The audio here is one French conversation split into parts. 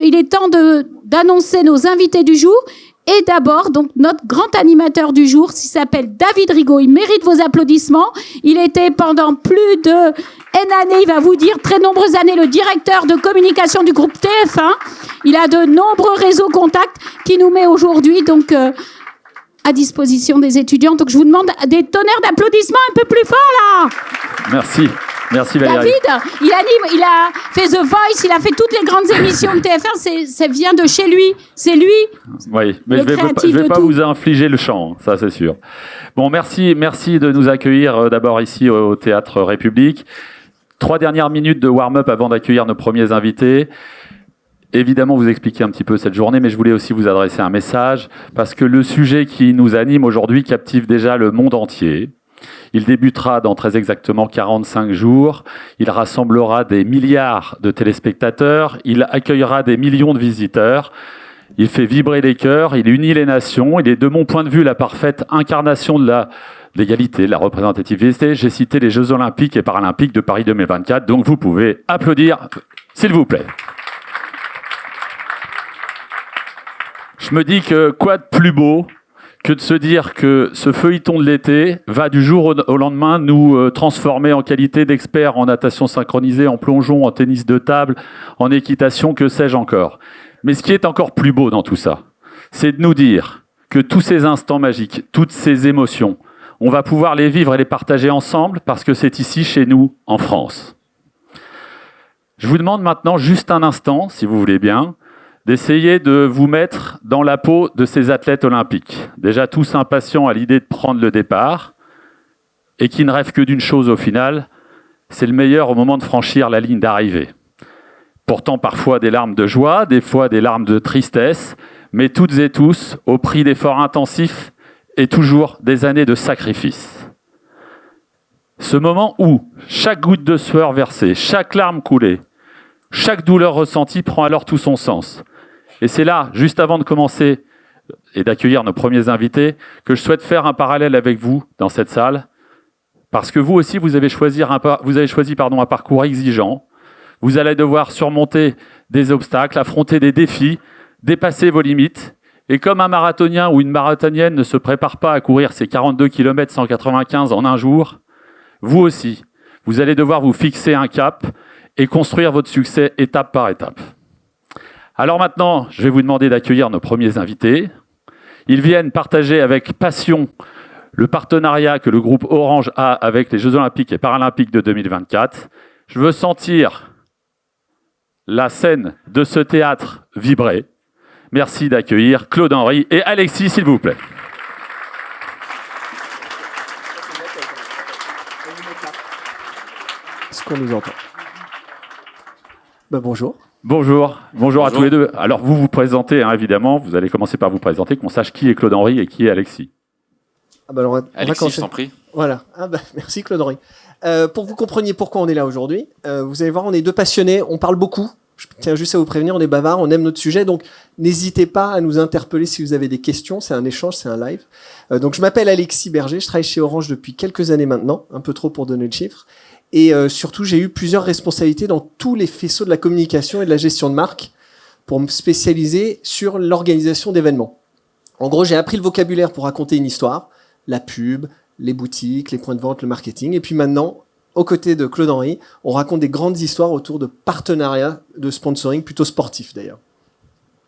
il est temps d'annoncer nos invités du jour. Et d'abord, donc, notre grand animateur du jour, il s'appelle David Rigaud. Il mérite vos applaudissements. Il était pendant plus de N années, il va vous dire, très nombreuses années, le directeur de communication du groupe TF1. Il a de nombreux réseaux contacts qui nous met aujourd'hui donc à disposition des étudiants. Donc je vous demande des tonnerres d'applaudissements un peu plus forts là. Merci. Merci Valérie. David, il anime, il a fait The Voice, il a fait toutes les grandes émissions de TF1, ça vient de chez lui, c'est lui. Oui, mais je ne vais pas vous infliger le chant, ça c'est sûr. Bon, merci de nous accueillir d'abord ici au Théâtre République. 3 dernières minutes de warm-up avant d'accueillir nos premiers invités. Évidemment, vous expliquer un petit peu cette journée, mais je voulais aussi vous adresser un message, parce que le sujet qui nous anime aujourd'hui captive déjà le monde entier. Il débutera dans très exactement 45 jours. Il rassemblera des milliards de téléspectateurs. Il accueillera des millions de visiteurs. Il fait vibrer les cœurs. Il unit les nations. Il est, de mon point de vue, la parfaite incarnation de l'égalité, de la représentativité. J'ai cité les Jeux Olympiques et Paralympiques de Paris 2024. Donc vous pouvez applaudir, s'il vous plaît. Je me dis que quoi de plus beau que de se dire que ce feuilleton de l'été va du jour au lendemain nous transformer en qualité d'experts en natation synchronisée, en plongeon, en tennis de table, en équitation, que sais-je encore. Mais ce qui est encore plus beau dans tout ça, c'est de nous dire que tous ces instants magiques, toutes ces émotions, on va pouvoir les vivre et les partager ensemble parce que c'est ici, chez nous, en France. Je vous demande maintenant juste un instant, si vous voulez bien, d'essayer de vous mettre dans la peau de ces athlètes olympiques, déjà tous impatients à l'idée de prendre le départ, et qui ne rêvent que d'une chose au final, c'est le meilleur au moment de franchir la ligne d'arrivée. Pourtant parfois des larmes de joie, des fois des larmes de tristesse, mais toutes et tous au prix d'efforts intensifs et toujours des années de sacrifice. Ce moment où chaque goutte de sueur versée, chaque larme coulée, chaque douleur ressentie prend alors tout son sens. Et c'est là, juste avant de commencer et d'accueillir nos premiers invités, que je souhaite faire un parallèle avec vous dans cette salle, parce que vous aussi, vous avez choisi un parcours exigeant. Vous allez devoir surmonter des obstacles, affronter des défis, dépasser vos limites. Et comme un marathonien ou une marathonienne ne se prépare pas à courir ses 42 km 195 en un jour, vous aussi, vous allez devoir vous fixer un cap et construire votre succès étape par étape. Alors maintenant, je vais vous demander d'accueillir nos premiers invités. Ils viennent partager avec passion le partenariat que le groupe Orange a avec les Jeux Olympiques et Paralympiques de 2024. Je veux sentir la scène de ce théâtre vibrer. Merci d'accueillir Claude Henry et Alexis, s'il vous plaît. Est-ce qu'on nous entend ? Bonjour. Bonjour à tous les deux. Alors vous présentez, évidemment, vous allez commencer par vous présenter, qu'on sache qui est Claude Henry et qui est Alexis. Alexis, je t'en prie. Voilà. Merci Claude Henry. Pour que vous compreniez pourquoi on est là aujourd'hui, vous allez voir, on est 2 passionnés, on parle beaucoup. Je tiens juste à vous prévenir, on est bavards, on aime notre sujet, donc n'hésitez pas à nous interpeller si vous avez des questions. C'est un échange, c'est un live. Donc je m'appelle Alexis Berger, je travaille chez Orange depuis quelques années maintenant, un peu trop pour donner le chiffre. Et surtout, j'ai eu plusieurs responsabilités dans tous les faisceaux de la communication et de la gestion de marque pour me spécialiser sur l'organisation d'événements. En gros, j'ai appris le vocabulaire pour raconter une histoire, la pub, les boutiques, les points de vente, le marketing. Et puis maintenant, aux côtés de Claude Henry, on raconte des grandes histoires autour de partenariats de sponsoring, plutôt sportifs d'ailleurs.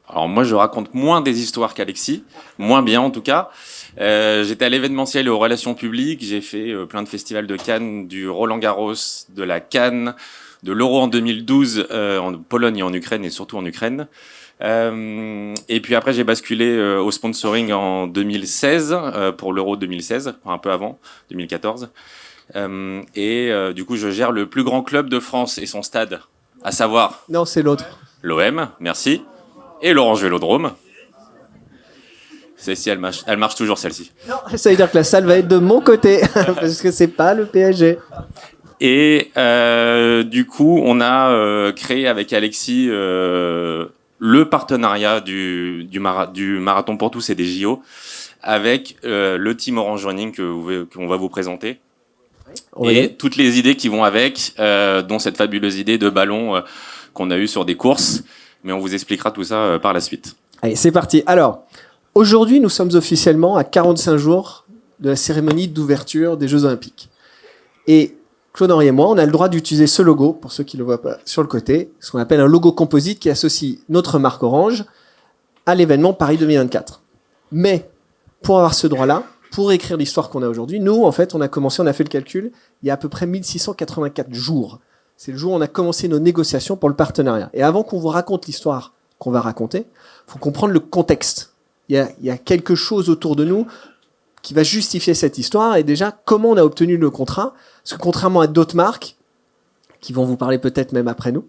Alors moi, je raconte moins des histoires qu'Alexis, moins bien en tout cas. J'étais à l'événementiel et aux relations publiques, j'ai fait plein de festivals de Cannes, du Roland-Garros, de la Cannes, de l'Euro en 2012 en Pologne et en Ukraine et surtout en Ukraine. Et puis après j'ai basculé au sponsoring en 2016 pour l'Euro 2016, un peu avant, 2014. Du coup je gère le plus grand club de France et son stade, à savoir... Non, c'est l'autre. L'OM, merci. Et l'Orange Vélodrome. Celle-ci, elle marche toujours, celle-ci. Non, ça veut dire que la salle va être de mon côté, parce que c'est pas le PSG. Et du coup, on a créé avec Alexis le partenariat du Marathon pour tous et des JO avec le team Orange Running qu'on va vous présenter. Et toutes les idées qui vont avec, dont cette fabuleuse idée de ballon qu'on a eue sur des courses. Mais on vous expliquera tout ça par la suite. Allez, c'est parti. Alors, aujourd'hui, nous sommes officiellement à 45 jours de la cérémonie d'ouverture des Jeux Olympiques. Et Claude-Henri et moi, on a le droit d'utiliser ce logo, pour ceux qui ne le voient pas sur le côté, ce qu'on appelle un logo composite qui associe notre marque Orange à l'événement Paris 2024. Mais pour avoir ce droit-là, pour écrire l'histoire qu'on a aujourd'hui, nous, en fait, on a fait le calcul, il y a à peu près 1684 jours. C'est le jour où on a commencé nos négociations pour le partenariat. Et avant qu'on vous raconte l'histoire qu'on va raconter, il faut comprendre le contexte. Il y a quelque chose autour de nous qui va justifier cette histoire. Et déjà, comment on a obtenu le contrat? Parce que contrairement à d'autres marques, qui vont vous parler peut-être même après nous,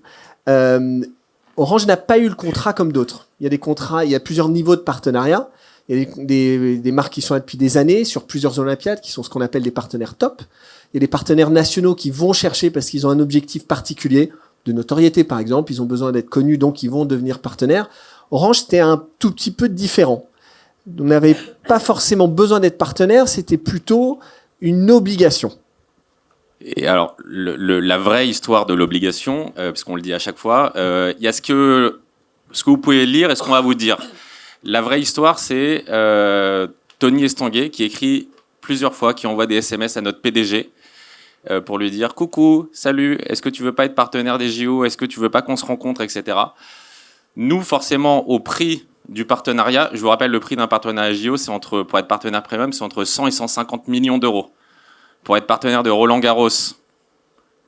Orange n'a pas eu le contrat comme d'autres. Il y a des contrats, il y a plusieurs niveaux de partenariat. Il y a des marques qui sont là depuis des années, sur plusieurs Olympiades, qui sont ce qu'on appelle des partenaires top. Il y a des partenaires nationaux qui vont chercher parce qu'ils ont un objectif particulier, de notoriété par exemple, ils ont besoin d'être connus, donc ils vont devenir partenaires. Orange, c'était un tout petit peu différent. On n'avait pas forcément besoin d'être partenaire, c'était plutôt une obligation. Et alors, la vraie histoire de l'obligation, parce qu'on le dit à chaque fois, il y a ce que vous pouvez lire et ce qu'on va vous dire. La vraie histoire, c'est Tony Estanguet qui écrit plusieurs fois, qui envoie des SMS à notre PDG pour lui dire « Coucou, salut, est-ce que tu veux pas être partenaire des JO? Est-ce que tu veux pas qu'on se rencontre, etc. » Nous, forcément, au prix du partenariat, je vous rappelle, le prix d'un partenariat JO, pour être partenaire premium, c'est entre 100 et 150 millions d'euros. Pour être partenaire de Roland Garros,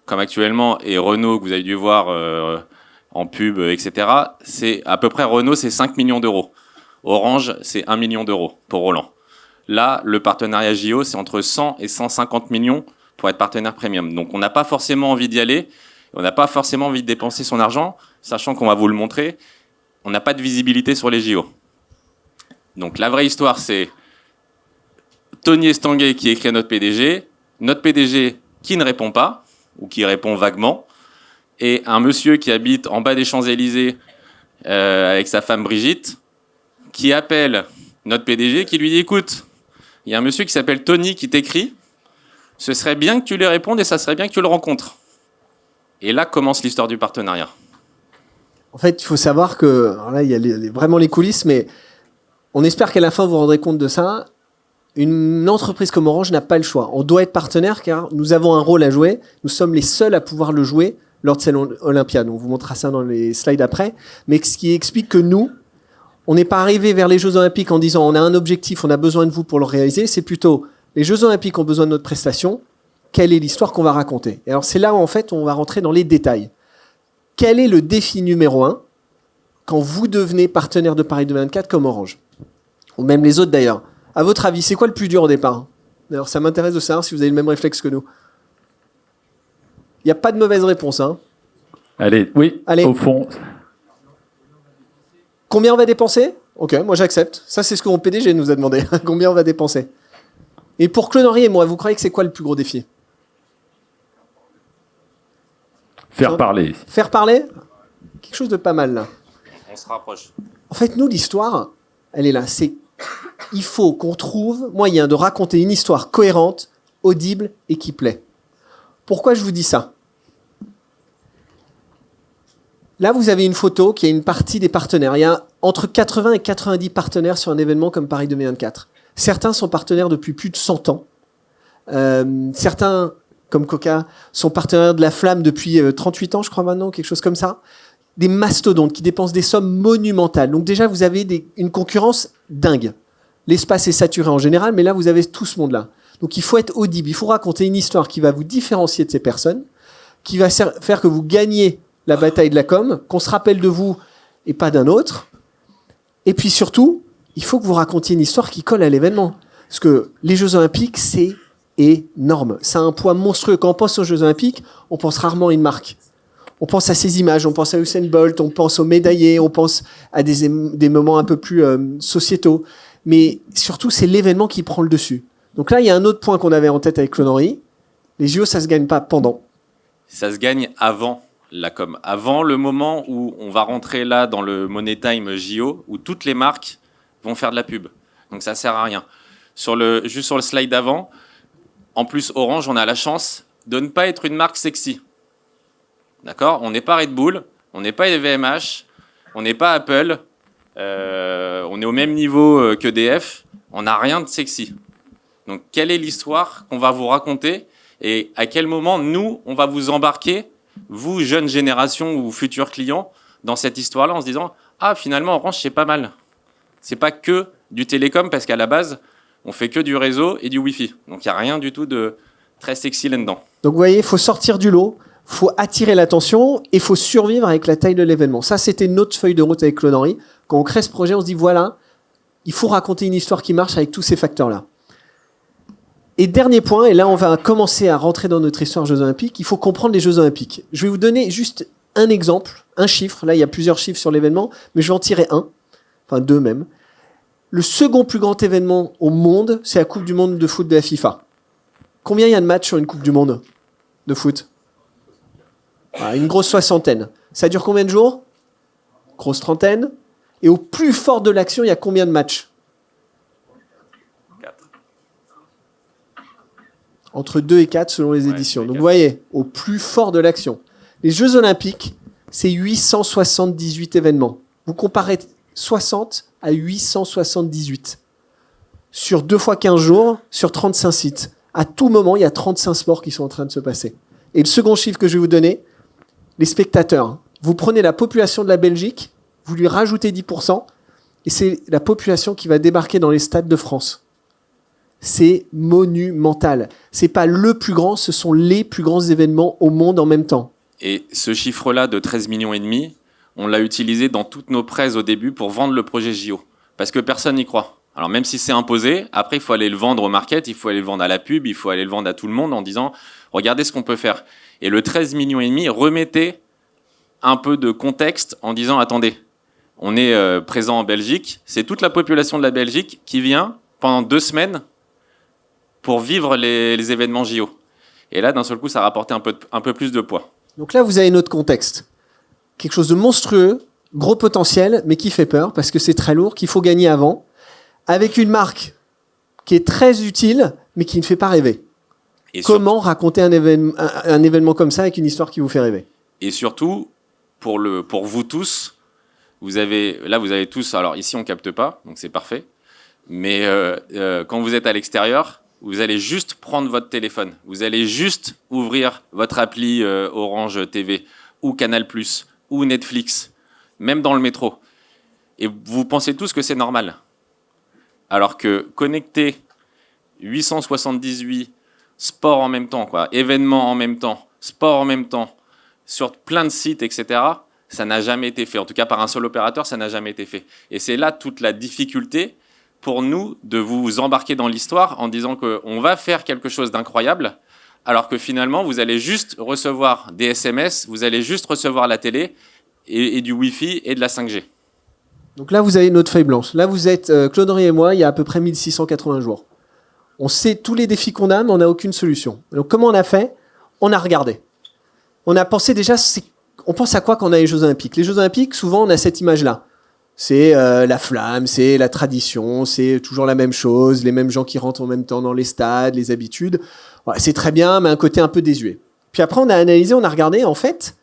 comme actuellement, et Renault, que vous avez dû voir en pub, etc., c'est à peu près, Renault, c'est 5 millions d'euros. Orange, c'est 1 million d'euros pour Roland. Là, le partenariat JO, c'est entre 100 et 150 millions pour être partenaire premium. Donc, on n'a pas forcément envie d'y aller. On n'a pas forcément envie de dépenser son argent, sachant qu'on va vous le montrer. On n'a pas de visibilité sur les JO. Donc, la vraie histoire, c'est Tony Estanguet qui écrit à notre PDG qui ne répond pas, ou qui répond vaguement, et un monsieur qui habite en bas des Champs-Élysées avec sa femme Brigitte, qui appelle notre PDG, qui lui dit « Écoute, il y a un monsieur qui s'appelle Tony qui t'écrit, ce serait bien que tu lui répondes et ça serait bien que tu le rencontres. » Et là commence l'histoire du partenariat. En fait, il faut savoir que, alors là, il y a vraiment les coulisses, mais on espère qu'à la fin, vous vous rendrez compte de ça. Une entreprise comme Orange n'a pas le choix. On doit être partenaire car nous avons un rôle à jouer. Nous sommes les seuls à pouvoir le jouer lors de cette Olympiade. On vous montrera ça dans les slides après. Mais ce qui explique que nous, on n'est pas arrivé vers les Jeux Olympiques en disant on a un objectif, on a besoin de vous pour le réaliser. C'est plutôt les Jeux Olympiques ont besoin de notre prestation. Quelle est l'histoire qu'on va raconter? Et alors c'est là où en fait on va rentrer dans les détails. Quel est le défi numéro 1 quand vous devenez partenaire de Paris 2024 comme Orange? Ou même les autres d'ailleurs. À votre avis, c'est quoi le plus dur au départ? Alors ça m'intéresse de savoir si vous avez le même réflexe que nous. Il n'y a pas de mauvaise réponse. Hein. Allez, oui, Allez. au fond. Combien on va dépenser? Ok, moi j'accepte. Ça c'est ce que mon PDG nous a demandé. Combien on va dépenser? Et pour Claude-Henri et moi, vous croyez que c'est quoi le plus gros défi? Faire parler. Faire parler? Quelque chose de pas mal là. On se rapproche. En fait, nous, l'histoire, elle est là. Il faut qu'on trouve moyen de raconter une histoire cohérente, audible et qui plaît. Pourquoi je vous dis ça? Là, vous avez une photo qui est une partie des partenaires. Il y a entre 80 et 90 partenaires sur un événement comme Paris 2024. Certains sont partenaires depuis plus de 100 ans. Certains, comme Coca, sont partenaires de la Flamme depuis 38 ans, je crois maintenant, quelque chose comme ça. Des mastodontes qui dépensent des sommes monumentales. Donc déjà, vous avez une concurrence dingue. L'espace est saturé en général, mais là, vous avez tout ce monde-là. Donc il faut être audible, il faut raconter une histoire qui va vous différencier de ces personnes, qui va faire que vous gagnez la bataille de la com, qu'on se rappelle de vous et pas d'un autre. Et puis surtout, il faut que vous racontiez une histoire qui colle à l'événement. Parce que les Jeux Olympiques, c'est énorme. Ça a un poids monstrueux. Quand on pense aux Jeux Olympiques, on pense rarement à une marque. On pense à ces images, on pense à Usain Bolt, on pense aux médaillés, on pense à des moments un peu plus sociétaux. Mais surtout, c'est l'événement qui prend le dessus. Donc là, il y a un autre point qu'on avait en tête avec Claude-Henri. Les JO, ça se gagne pas pendant. Ça se gagne avant la com. Avant le moment où on va rentrer là dans le Money Time JO, où toutes les marques vont faire de la pub. Donc ça sert à rien. Juste sur le slide d'avant, en plus Orange, on a la chance de ne pas être une marque sexy. D'accord? On n'est pas Red Bull, on n'est pas LVMH, On n'est pas Apple. On est au même niveau qu'EDF. On n'a rien de sexy. Donc, quelle est l'histoire qu'on va vous raconter et à quel moment, nous, on va vous embarquer, vous, jeunes générations ou futurs clients, dans cette histoire-là en se disant « Ah, finalement, Orange, c'est pas mal. C'est pas que du télécom parce qu'à la base, on fait que du réseau et du Wi-Fi. Donc, il n'y a rien du tout de très sexy là-dedans. » Donc vous voyez, il faut sortir du lot, il faut attirer l'attention et il faut survivre avec la taille de l'événement. Ça, c'était notre feuille de route avec Claude Henry. Quand on crée ce projet, on se dit voilà, il faut raconter une histoire qui marche avec tous ces facteurs-là. Et dernier point, et là on va commencer à rentrer dans notre histoire Jeux Olympiques, il faut comprendre les Jeux Olympiques. Je vais vous donner juste un exemple, un chiffre. Là, il y a plusieurs chiffres sur l'événement, mais je vais en tirer un, enfin deux même. Le second plus grand événement au monde, c'est la Coupe du Monde de foot de la FIFA. Combien il y a de matchs sur une Coupe du Monde de foot? Une grosse soixantaine. Ça dure combien de jours? Grosse trentaine. Et au plus fort de l'action, il y a combien de matchs? 4. Entre 2 et 4 selon les éditions. Donc vous voyez, au plus fort de l'action. Les Jeux Olympiques, c'est 878 événements. Vous comparez 60 à 878. Sur 2 fois 15 jours, sur 35 sites. À tout moment, il y a 35 sports qui sont en train de se passer. Et le second chiffre que je vais vous donner, les spectateurs. Vous prenez la population de la Belgique, vous lui rajoutez 10%, et c'est la population qui va débarquer dans les stades de France. C'est monumental. C'est pas le plus grand, ce sont les plus grands événements au monde en même temps. Et ce chiffre-là de 13,5 millions, on l'a utilisé dans toutes nos presses au début pour vendre le projet JO. Parce que personne n'y croit. Alors même si c'est imposé, après il faut aller le vendre au market, il faut aller le vendre à la pub, il faut aller le vendre à tout le monde en disant « Regardez ce qu'on peut faire ». Et le 13,5 millions remettait un peu de contexte en disant « Attendez, on est présent en Belgique, c'est toute la population de la Belgique qui vient pendant 2 semaines pour vivre les événements JO ». Et là, d'un seul coup, ça rapportait un peu plus de poids. Donc là, vous avez notre contexte. Quelque chose de monstrueux, gros potentiel, mais qui fait peur parce que c'est très lourd, qu'il faut gagner avant, avec une marque qui est très utile, mais qui ne fait pas rêver. Et comment raconter un événement comme ça avec une histoire qui vous fait rêver? Et surtout, pour vous tous, vous avez tous, alors ici on capte pas, donc c'est parfait, mais quand vous êtes à l'extérieur, vous allez juste prendre votre téléphone, vous allez juste ouvrir votre appli Orange TV, ou Canal+, ou Netflix, même dans le métro. Et vous pensez tous que c'est normal. Alors que connecter 878 sports en même temps, événements en même temps, sport en même temps, sur plein de sites, etc., ça n'a jamais été fait. En tout cas, par un seul opérateur, ça n'a jamais été fait. Et c'est là toute la difficulté pour nous de vous embarquer dans l'histoire en disant qu'on va faire quelque chose d'incroyable, alors que finalement, vous allez juste recevoir des SMS, vous allez juste recevoir la télé et du Wi-Fi et de la 5G. Donc là, vous avez notre feuille blanche. Là, vous êtes Claude Henry et moi, il y a à peu près 1680 jours. On sait tous les défis qu'on a, mais on n'a aucune solution. Donc comment on a fait? On a regardé. On a pensé déjà, on pense à quoi quand on a les Jeux Olympiques? Les Jeux Olympiques, souvent, on a cette image-là. C'est la flamme, c'est la tradition, c'est toujours la même chose, les mêmes gens qui rentrent en même temps dans les stades, les habitudes. Ouais, c'est très bien, mais un côté un peu désuet. Puis après, on a analysé, on a regardé. En fait,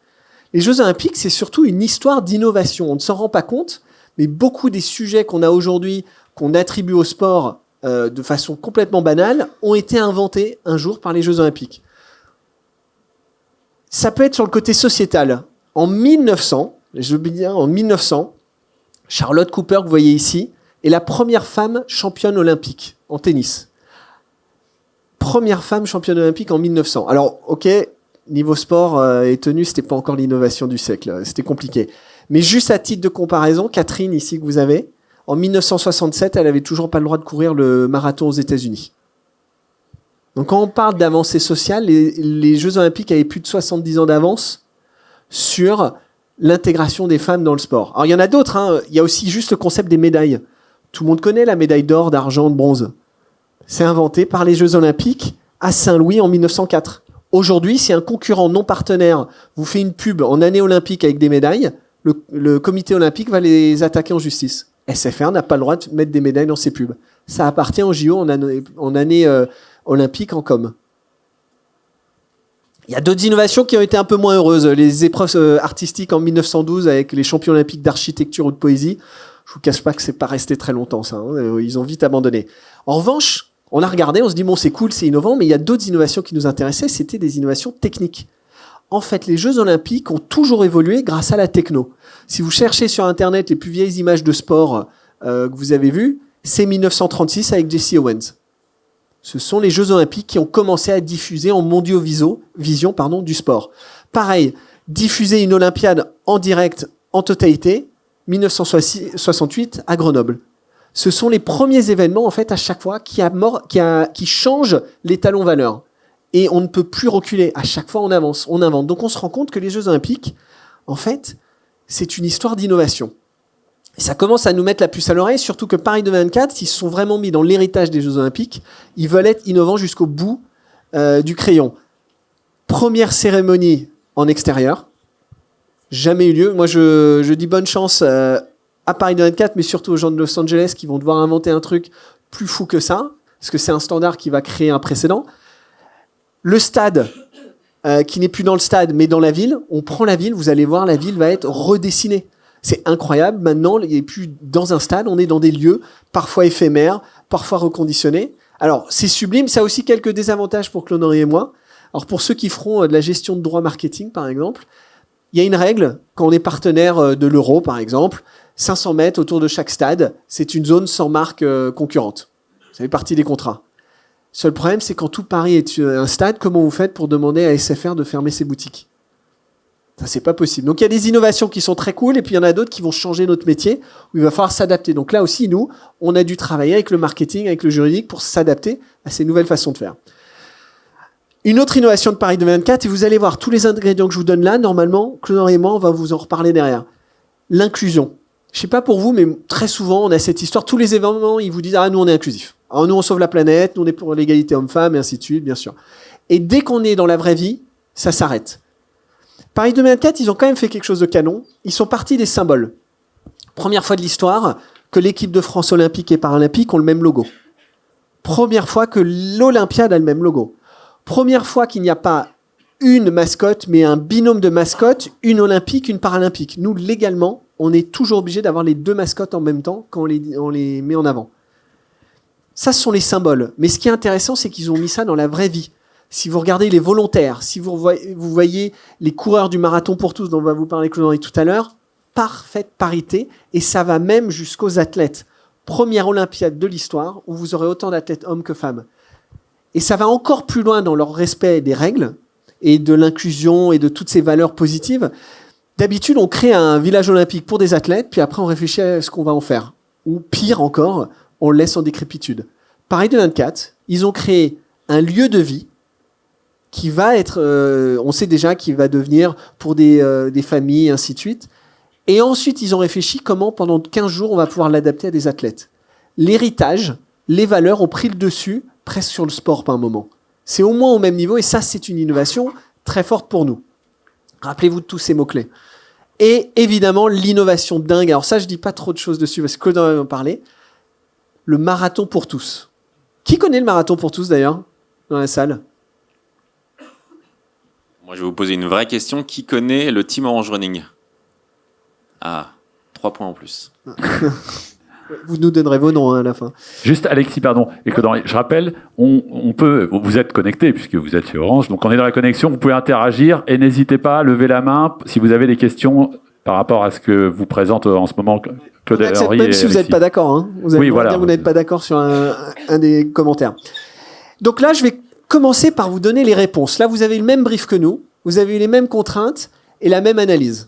les Jeux Olympiques, c'est surtout une histoire d'innovation. On ne s'en rend pas compte, mais beaucoup des sujets qu'on a aujourd'hui, qu'on attribue au sport de façon complètement banale, ont été inventés un jour par les Jeux Olympiques. Ça peut être sur le côté sociétal. En 1900, je veux dire en 1900, Charlotte Cooper, que vous voyez ici, est la première femme championne olympique en tennis. Première femme championne olympique en 1900. Alors, ok, niveau sport et tenue, c'était pas encore l'innovation du siècle, c'était compliqué. Mais juste à titre de comparaison, Catherine, ici que vous avez, en 1967, elle avait toujours pas le droit de courir le marathon aux États-Unis. Donc quand on parle d'avancée sociale, les Jeux Olympiques avaient plus de 70 ans d'avance sur l'intégration des femmes dans le sport. Alors il y en a d'autres, hein. Il y a aussi juste le concept des médailles. Tout le monde connaît la médaille d'or, d'argent, de bronze. C'est inventé par les Jeux Olympiques à Saint-Louis en 1904. Aujourd'hui, si un concurrent non partenaire vous fait une pub en année olympique avec des médailles, le comité olympique va les attaquer en justice. SFR n'a pas le droit de mettre des médailles dans ses pubs. Ça appartient aux JO en année olympique en com. Il y a d'autres innovations qui ont été un peu moins heureuses. Les épreuves artistiques en 1912 avec les champions olympiques d'architecture ou de poésie. Je vous cache pas que c'est pas resté très longtemps, ça. Hein. Ils ont vite abandonné. En revanche, on a regardé, on se dit, bon, c'est cool, c'est innovant, mais il y a d'autres innovations qui nous intéressaient. C'était des innovations techniques. En fait, les Jeux Olympiques ont toujours évolué grâce à la techno. Si vous cherchez sur Internet les plus vieilles images de sport que vous avez vues, c'est 1936 avec Jesse Owens. Ce sont les Jeux Olympiques qui ont commencé à diffuser en vision du sport. Pareil, diffuser une Olympiade en direct, en totalité, 1968 à Grenoble. Ce sont les premiers événements, en fait, à chaque fois, qui changent les talons valeurs. Et on ne peut plus reculer. À chaque fois, on avance, on invente. Donc, on se rend compte que les Jeux Olympiques, en fait, c'est une histoire d'innovation. Et ça commence à nous mettre la puce à l'oreille, surtout que Paris 2024, ils se sont vraiment mis dans l'héritage des Jeux Olympiques. Ils veulent être innovants jusqu'au bout du crayon. Première cérémonie en extérieur. Jamais eu lieu. Moi, je dis bonne chance à Paris 2024, mais surtout aux gens de Los Angeles qui vont devoir inventer un truc plus fou que ça, parce que c'est un standard qui va créer un précédent. Le stade, qui n'est plus dans le stade, mais dans la ville, on prend la ville, vous allez voir, la ville va être redessinée. C'est incroyable. Maintenant, il n'est plus dans un stade, on est dans des lieux parfois éphémères, parfois reconditionnés. Alors, c'est sublime. Ça a aussi quelques désavantages pour Claude Henry et moi. Alors, pour ceux qui feront de la gestion de droit marketing, par exemple, il y a une règle, quand on est partenaire de l'Euro, par exemple, 500 mètres autour de chaque stade, c'est une zone sans marque concurrente. Ça fait partie des contrats. Seul problème, c'est quand tout Paris est un stade, comment vous faites pour demander à SFR de fermer ses boutiques ? Ça, c'est pas possible. Donc, il y a des innovations qui sont très cool, et puis il y en a d'autres qui vont changer notre métier, où il va falloir s'adapter. Donc là aussi, nous, on a dû travailler avec le marketing, avec le juridique, pour s'adapter à ces nouvelles façons de faire. Une autre innovation de Paris 2024, et vous allez voir tous les ingrédients que je vous donne là, normalement, Claude Henry et moi, on va vous en reparler derrière. L'inclusion. Je sais pas pour vous, mais très souvent, on a cette histoire. Tous les événements, ils vous disent, ah, nous, on est inclusif. Alors, nous, on sauve la planète, nous, on est pour l'égalité homme-femme, et ainsi de suite, bien sûr. Et dès qu'on est dans la vraie vie, ça s'arrête. Paris 2024, ils ont quand même fait quelque chose de canon. Ils sont partis des symboles. Première fois de l'histoire que l'équipe de France olympique et paralympique ont le même logo. Première fois que l'Olympiade a le même logo. Première fois qu'il n'y a pas une mascotte, mais un binôme de mascottes, une olympique, une paralympique. Nous, légalement, on est toujours obligé d'avoir les deux mascottes en même temps quand on les met en avant. Ça, ce sont les symboles. Mais ce qui est intéressant, c'est qu'ils ont mis ça dans la vraie vie. Si vous regardez les volontaires, si vous voyez les coureurs du marathon pour tous, dont on va vous parler Claude Henry tout à l'heure, parfaite parité, et ça va même jusqu'aux athlètes. Première Olympiade de l'histoire où vous aurez autant d'athlètes hommes que femmes. Et ça va encore plus loin dans leur respect des règles et de l'inclusion et de toutes ces valeurs positives. D'habitude, on crée un village olympique pour des athlètes, puis après on réfléchit à ce qu'on va en faire. Ou pire encore, on le laisse en décrépitude. Paris 2024, ils ont créé un lieu de vie qui va être, on sait déjà qu'il va devenir pour des familles, ainsi de suite. Et ensuite, ils ont réfléchi comment, pendant 15 jours, on va pouvoir l'adapter à des athlètes. L'héritage, les valeurs ont pris le dessus, presque sur le sport par un moment. C'est au moins au même niveau, et ça, c'est une innovation très forte pour nous. Rappelez-vous de tous ces mots-clés. Et évidemment, l'innovation dingue. Alors ça, je dis pas trop de choses dessus, parce que Claude va en parler. Le marathon pour tous. Qui connaît le marathon pour tous, d'ailleurs, dans la salle ? Moi, je vais vous poser une vraie question. Qui connaît le Team Orange Running ? Ah, 3 points en plus. Vous nous donnerez vos noms à la fin. Juste Alexis, pardon. Et que je rappelle, on peut, vous êtes connectés puisque vous êtes chez Orange, donc on est dans la connexion, vous pouvez interagir et n'hésitez pas à lever la main si vous avez des questions par rapport à ce que vous présente en ce moment Claude Henry. Même si vous n'êtes pas d'accord. Hein. Vous allez voilà. dire que vous n'êtes pas d'accord sur un des commentaires. Donc là, je vais commencer par vous donner les réponses. Là, vous avez le même brief que nous, vous avez eu les mêmes contraintes et la même analyse.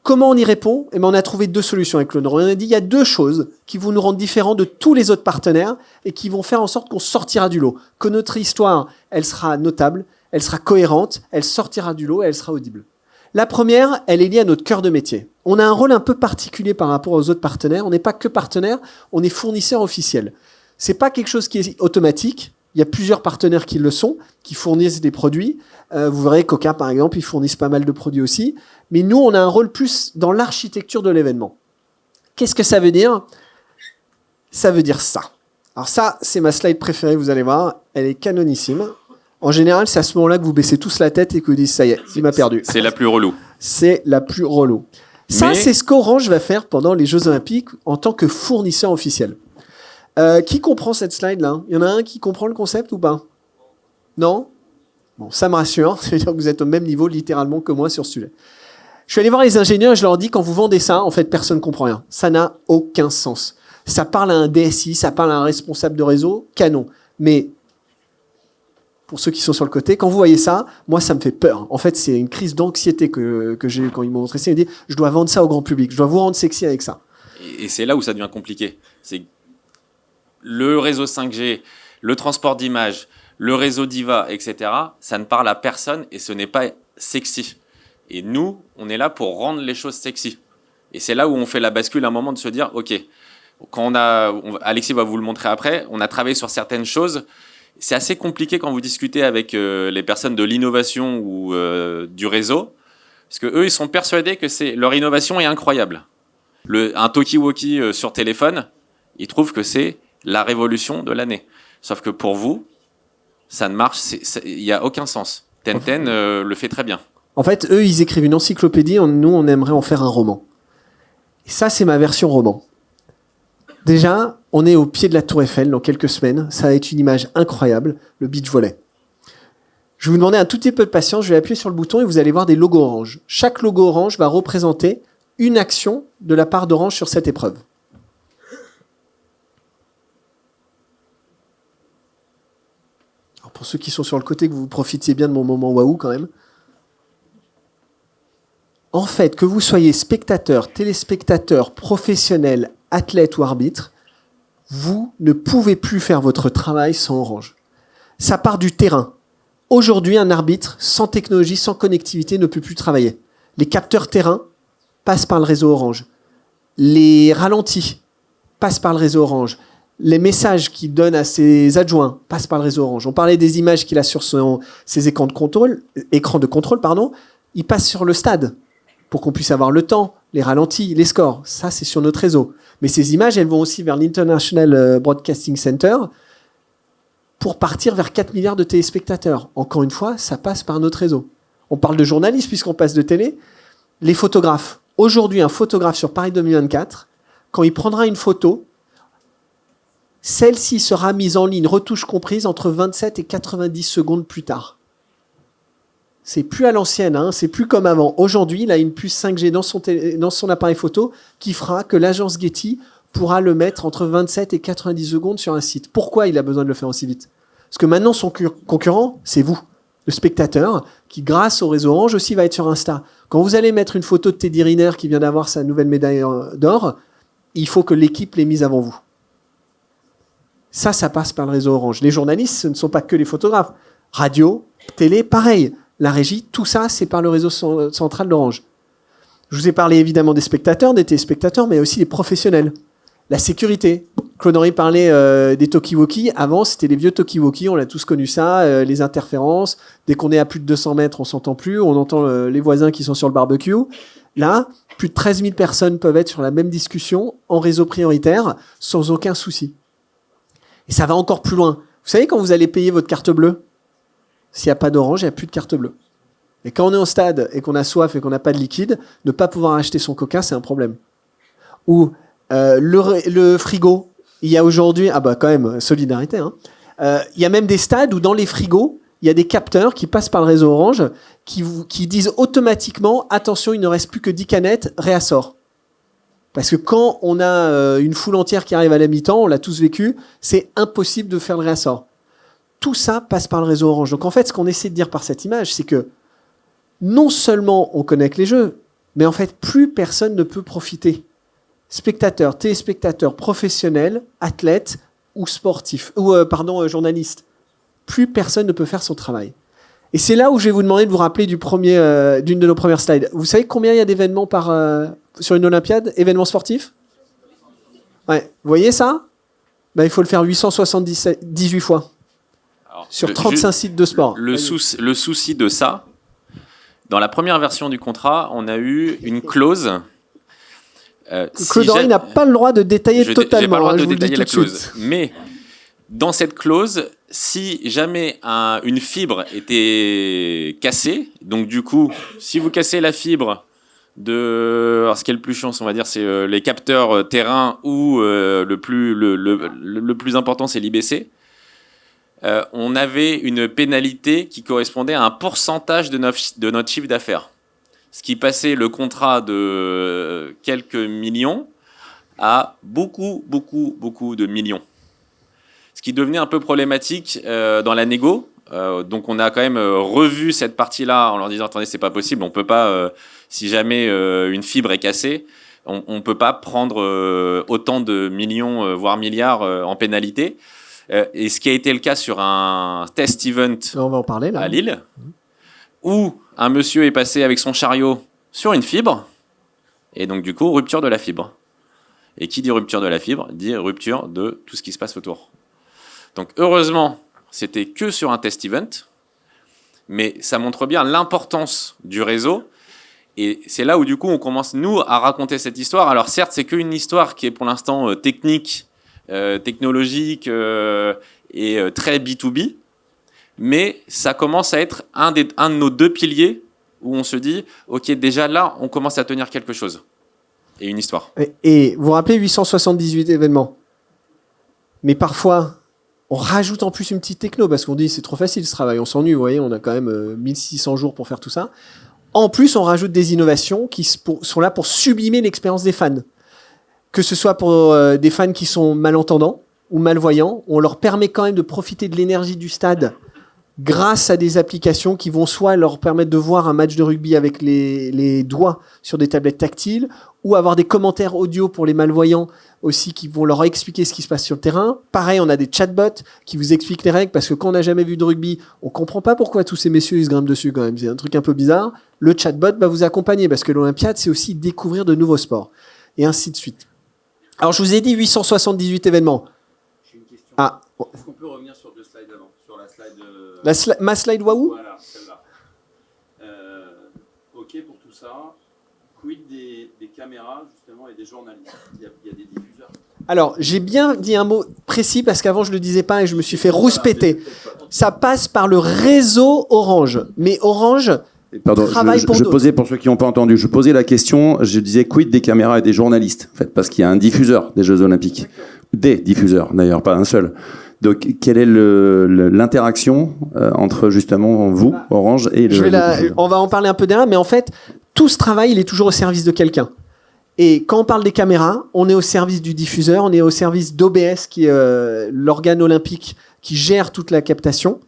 Comment on y répond ? Eh bien, on a trouvé 2 solutions avec Claude. On a dit il y a 2 choses qui vont nous rendre différents de tous les autres partenaires et qui vont faire en sorte qu'on sortira du lot. Que notre histoire, elle sera notable, elle sera cohérente, elle sortira du lot et elle sera audible. La première, elle est liée à notre cœur de métier. On a un rôle un peu particulier par rapport aux autres partenaires. On n'est pas que partenaire, on est fournisseur officiel. C'est pas quelque chose qui est automatique. Il y a plusieurs partenaires qui le sont, qui fournissent des produits. Vous verrez, Coca, par exemple, ils fournissent pas mal de produits aussi. Mais nous, on a un rôle plus dans l'architecture de l'événement. Qu'est-ce que ça veut dire ? Ça veut dire ça. Alors ça, c'est ma slide préférée, vous allez voir. Elle est canonissime. En général, c'est à ce moment-là que vous baissez tous la tête et que vous dites ça y est, il m'a perdu. C'est la plus relou. C'est la plus relou. Ça, Mais- c'est ce qu'Orange va faire pendant les Jeux Olympiques en tant que fournisseur officiel. Qui comprend cette slide-là? Il y en a un qui comprend le concept ou pas? Non? Bon, ça me rassure. C'est-à-dire que vous êtes au même niveau littéralement que moi sur ce sujet. Je suis allé voir les ingénieurs et je leur dis, quand vous vendez ça, en fait, personne ne comprend rien. Ça n'a aucun sens. Ça parle à un DSI, ça parle à un responsable de réseau, canon. Mais pour ceux qui sont sur le côté, quand vous voyez ça, moi, ça me fait peur. En fait, c'est une crise d'anxiété que j'ai eu quand ils m'ont montré ça. Ils m'ont dit, je dois vendre ça au grand public, je dois vous rendre sexy avec ça. Et c'est là où ça devient compliqué. C'est le réseau 5G, le transport d'images, le réseau DIVA, etc. Ça ne parle à personne et ce n'est pas sexy. Et nous, on est là pour rendre les choses sexy. Et c'est là où on fait la bascule à un moment de se dire, OK, quand Alexis va vous le montrer après, on a travaillé sur certaines choses. C'est assez compliqué quand vous discutez avec les personnes de l'innovation ou du réseau, parce que eux, ils sont persuadés que leur innovation est incroyable. Un talkie-walkie sur téléphone, ils trouvent que c'est la révolution de l'année. Sauf que pour vous, ça ne marche, il n'y a aucun sens. Tenten le fait très bien. En fait, eux, ils écrivent une encyclopédie, nous, on aimerait en faire un roman. Et ça, c'est ma version roman. Déjà, on est au pied de la Tour Eiffel dans quelques semaines. Ça va être une image incroyable, le beach volley. Je vais vous demander un tout petit peu de patience. Je vais appuyer sur le bouton et vous allez voir des logos orange. Chaque logo orange va représenter une action de la part d'Orange sur cette épreuve. Alors pour ceux qui sont sur le côté, que vous profitiez bien de mon moment waouh quand même. En fait, que vous soyez spectateur, téléspectateur, professionnel, athlète ou arbitre, vous ne pouvez plus faire votre travail sans Orange. Ça part du terrain. Aujourd'hui, un arbitre sans technologie, sans connectivité ne peut plus travailler. Les capteurs terrain passent par le réseau Orange. Les ralentis passent par le réseau Orange. Les messages qu'il donne à ses adjoints passent par le réseau Orange. On parlait des images qu'il a sur ses écrans de contrôle, ils passent sur le stade pour qu'on puisse avoir le temps, les ralentis, les scores. Ça, c'est sur notre réseau. Mais ces images, elles vont aussi vers l'International Broadcasting Center pour partir vers 4 milliards de téléspectateurs. Encore une fois, ça passe par notre réseau. On parle de journalistes puisqu'on passe de télé. Les photographes. Aujourd'hui, un photographe sur Paris 2024, quand il prendra une photo, celle-ci sera mise en ligne, retouche comprise, entre 27 et 90 secondes plus tard. C'est plus à l'ancienne, hein, c'est plus comme avant. Aujourd'hui, il a une puce 5G dans son appareil photo qui fera que l'agence Getty pourra le mettre entre 27 et 90 secondes sur un site. Pourquoi il a besoin de le faire aussi vite? Parce que maintenant, son concurrent, c'est vous, le spectateur, qui grâce au réseau Orange aussi va être sur Insta. Quand vous allez mettre une photo de Teddy Riner qui vient d'avoir sa nouvelle médaille d'or, il faut que l'équipe l'ait mise avant vous. Ça passe par le réseau Orange. Les journalistes, ce ne sont pas que les photographes. Radio, télé, pareil. La régie, tout ça, c'est par le réseau central d'Orange. Je vous ai parlé évidemment des spectateurs, des téléspectateurs, mais aussi des professionnels. La sécurité. Claude Henry parlait des talkie-walkie. Avant, c'était les vieux talkie-walkie, on a tous connu ça, les interférences. Dès qu'on est à plus de 200 mètres, on s'entend plus, on entend les voisins qui sont sur le barbecue. Là, plus de 13 000 personnes peuvent être sur la même discussion en réseau prioritaire sans aucun souci. Et ça va encore plus loin. Vous savez, quand vous allez payer votre carte bleue, s'il n'y a pas d'Orange, il n'y a plus de carte bleue. Et quand on est au stade et qu'on a soif et qu'on n'a pas de liquide, ne pas pouvoir acheter son coca, c'est un problème. Ou le frigo, il y a aujourd'hui... Ah bah quand même, solidarité. Hein. Il y a même des stades où dans les frigos, il y a des capteurs qui passent par le réseau Orange qui disent automatiquement « Attention, il ne reste plus que 10 canettes, réassort ». Parce que quand on a une foule entière qui arrive à la mi-temps, on l'a tous vécu, c'est impossible de faire le réassort. Tout ça passe par le réseau Orange. Donc en fait, ce qu'on essaie de dire par cette image, c'est que non seulement on connecte les jeux, mais en fait, plus personne ne peut profiter. Spectateurs, téléspectateurs, professionnels, athlètes ou sportifs, journalistes. Plus personne ne peut faire son travail. Et c'est là où je vais vous demander de vous rappeler d'une de nos premières slides. Vous savez combien il y a d'événements sur une Olympiade, événements sportifs? Ouais. Vous voyez ça? Il faut le faire 878 fois. Alors, sur 35 sites de sport. Le souci de ça, dans la première version du contrat, on a eu une clause. Claude Henry n'a pas le droit de détailler totalement. J'ai pas le droit de je vous le dis détailler tout la de clause. suite. Mais dans cette clause, si jamais une fibre était cassée, donc du coup, si vous cassez la fibre alors ce qui est le plus chiant, on va dire, c'est les capteurs terrain ou le plus important, c'est l'IBC. On avait une pénalité qui correspondait à un pourcentage de notre chiffre d'affaires. Ce qui passait le contrat de quelques millions à beaucoup de millions. Ce qui devenait un peu problématique dans la négo. Donc on a quand même revu cette partie-là en leur disant attendez, c'est pas possible, on peut pas, si jamais une fibre est cassée, on peut pas prendre autant de millions, voire milliards en pénalité. Et ce qui a été le cas sur un test event on va en parler, là. à Lille, où un monsieur est passé avec son chariot sur une fibre, et donc du coup rupture de la fibre. Et qui dit rupture de la fibre dit rupture de tout ce qui se passe autour. Donc heureusement, c'était que sur un test event, mais ça montre bien l'importance du réseau. Et c'est là où du coup on commence nous à raconter cette histoire. Alors certes, c'est qu'une histoire qui est pour l'instant technique, technologique et très B2B, mais ça commence à être un de nos deux piliers où on se dit ok, déjà là on commence à tenir quelque chose et une histoire. Et vous vous rappelez 878 événements, mais parfois on rajoute en plus une petite techno parce qu'on dit c'est trop facile ce travail, on s'ennuie, vous voyez, on a quand même 1600 jours pour faire tout ça. En plus, on rajoute des innovations qui sont là pour sublimer l'expérience des fans. Que ce soit pour des fans qui sont malentendants ou malvoyants, on leur permet quand même de profiter de l'énergie du stade grâce à des applications qui vont soit leur permettre de voir un match de rugby avec les doigts sur des tablettes tactiles, ou avoir des commentaires audio pour les malvoyants aussi qui vont leur expliquer ce qui se passe sur le terrain. Pareil, on a des chatbots qui vous expliquent les règles parce que quand on n'a jamais vu de rugby, on comprend pas pourquoi tous ces messieurs ils se grimpent dessus quand même. C'est un truc un peu bizarre. Le chatbot va vous accompagner parce que l'Olympiade, c'est aussi découvrir de nouveaux sports et ainsi de suite. Alors, je vous ai dit 878 événements. J'ai une question. Ah, Est-ce qu'on peut revenir sur deux slides avant? Sur la slide. ma slide Wahoo. Voilà, celle-là. Ok pour tout ça. Quid des caméras, justement, et des journalistes? Il y a des diffuseurs. Alors, j'ai bien dit un mot précis parce qu'avant, je le disais pas et je me suis fait rouspéter. Ça passe par le réseau Orange. Mais Orange Pardon, travaille pour je d'autres. posais, pour ceux qui n'ont pas entendu, je posais la question, je disais quid des caméras et des journalistes, en fait, parce qu'il y a un diffuseur des Jeux Olympiques. Des diffuseurs, d'ailleurs, pas un seul. Donc, quelle est l'interaction entre, justement, vous, Orange, et le... On va en parler un peu derrière, mais en fait, tout ce travail, il est toujours au service de quelqu'un. Et quand on parle des caméras, on est au service du diffuseur, on est au service d'OBS, qui est l'organe olympique qui gère toute la captation.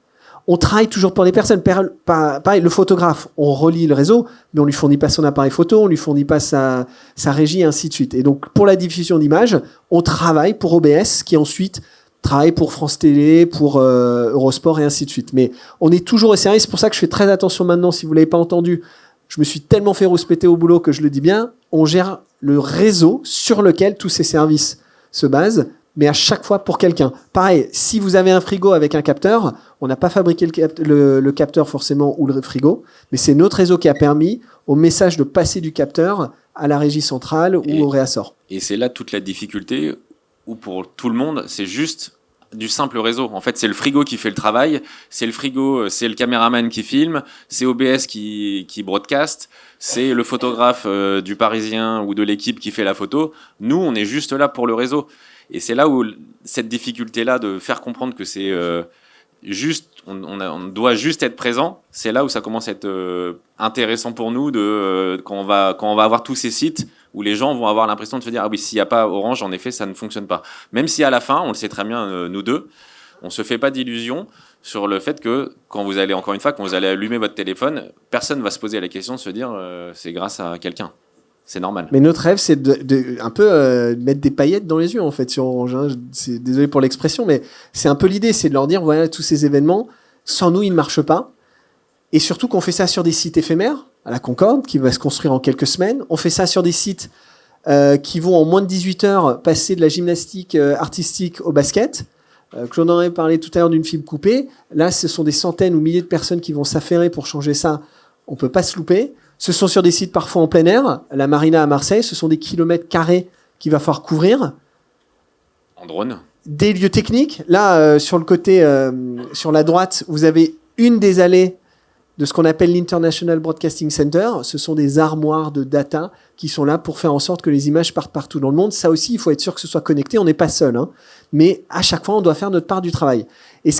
On travaille toujours pour des personnes. Pareil, le photographe, on relie le réseau, mais on lui fournit pas son appareil photo, on lui fournit pas sa régie, et ainsi de suite. Et donc, pour la diffusion d'images, on travaille pour OBS, qui ensuite travaille pour France Télé, pour Eurosport, et ainsi de suite. Mais on est toujours au service. C'est pour ça que je fais très attention maintenant, si vous l'avez pas entendu. Je me suis tellement fait rouspéter au boulot que je le dis bien. On gère le réseau sur lequel tous ces services se basent, mais à chaque fois pour quelqu'un. Pareil, si vous avez un frigo avec un capteur, on n'a pas fabriqué le capteur forcément ou le frigo, mais c'est notre réseau qui a permis au message de passer du capteur à la régie centrale ou au réassort. Et c'est là toute la difficulté, où pour tout le monde, c'est juste du simple réseau. En fait, c'est le frigo qui fait le travail, c'est le frigo, c'est le caméraman qui filme, c'est OBS qui broadcast, c'est le photographe du Parisien ou de l'équipe qui fait la photo. Nous, on est juste là pour le réseau. Et c'est là où cette difficulté-là de faire comprendre que c'est juste, on doit juste être présent, c'est là où ça commence à être intéressant pour nous quand on va avoir tous ces sites où les gens vont avoir l'impression de se dire ah oui, s'il n'y a pas Orange, en effet, ça ne fonctionne pas. Même si à la fin, on le sait très bien, nous deux, on se fait pas d'illusions sur le fait que quand vous allez allumer votre téléphone, personne va se poser la question de se dire c'est grâce à quelqu'un. C'est normal. Mais notre rêve, c'est de un peu mettre des paillettes dans les yeux, en fait, sur Orange. Hein. Désolé pour l'expression, mais c'est un peu l'idée, c'est de leur dire, voilà, tous ces événements, sans nous, ils ne marchent pas. Et surtout qu'on fait ça sur des sites éphémères, à la Concorde, qui va se construire en quelques semaines. On fait ça sur des sites qui vont, en moins de 18 heures, passer de la gymnastique artistique au basket. Claude en avait parlé tout à l'heure d'une fibre coupée. Là, ce sont des centaines ou milliers de personnes qui vont s'affairer pour changer ça. On ne peut pas se louper. Ce sont sur des sites parfois en plein air. La Marina à Marseille, ce sont des kilomètres carrés qu'il va falloir couvrir. En drone. Des lieux techniques. Là, sur le côté, sur la droite, vous avez une des allées de ce qu'on appelle l'International Broadcasting Center. Ce sont des armoires de data qui sont là pour faire en sorte que les images partent partout dans le monde. Ça aussi, il faut être sûr que ce soit connecté. On n'est pas seul, hein. Mais à chaque fois, on doit faire notre part du travail. Et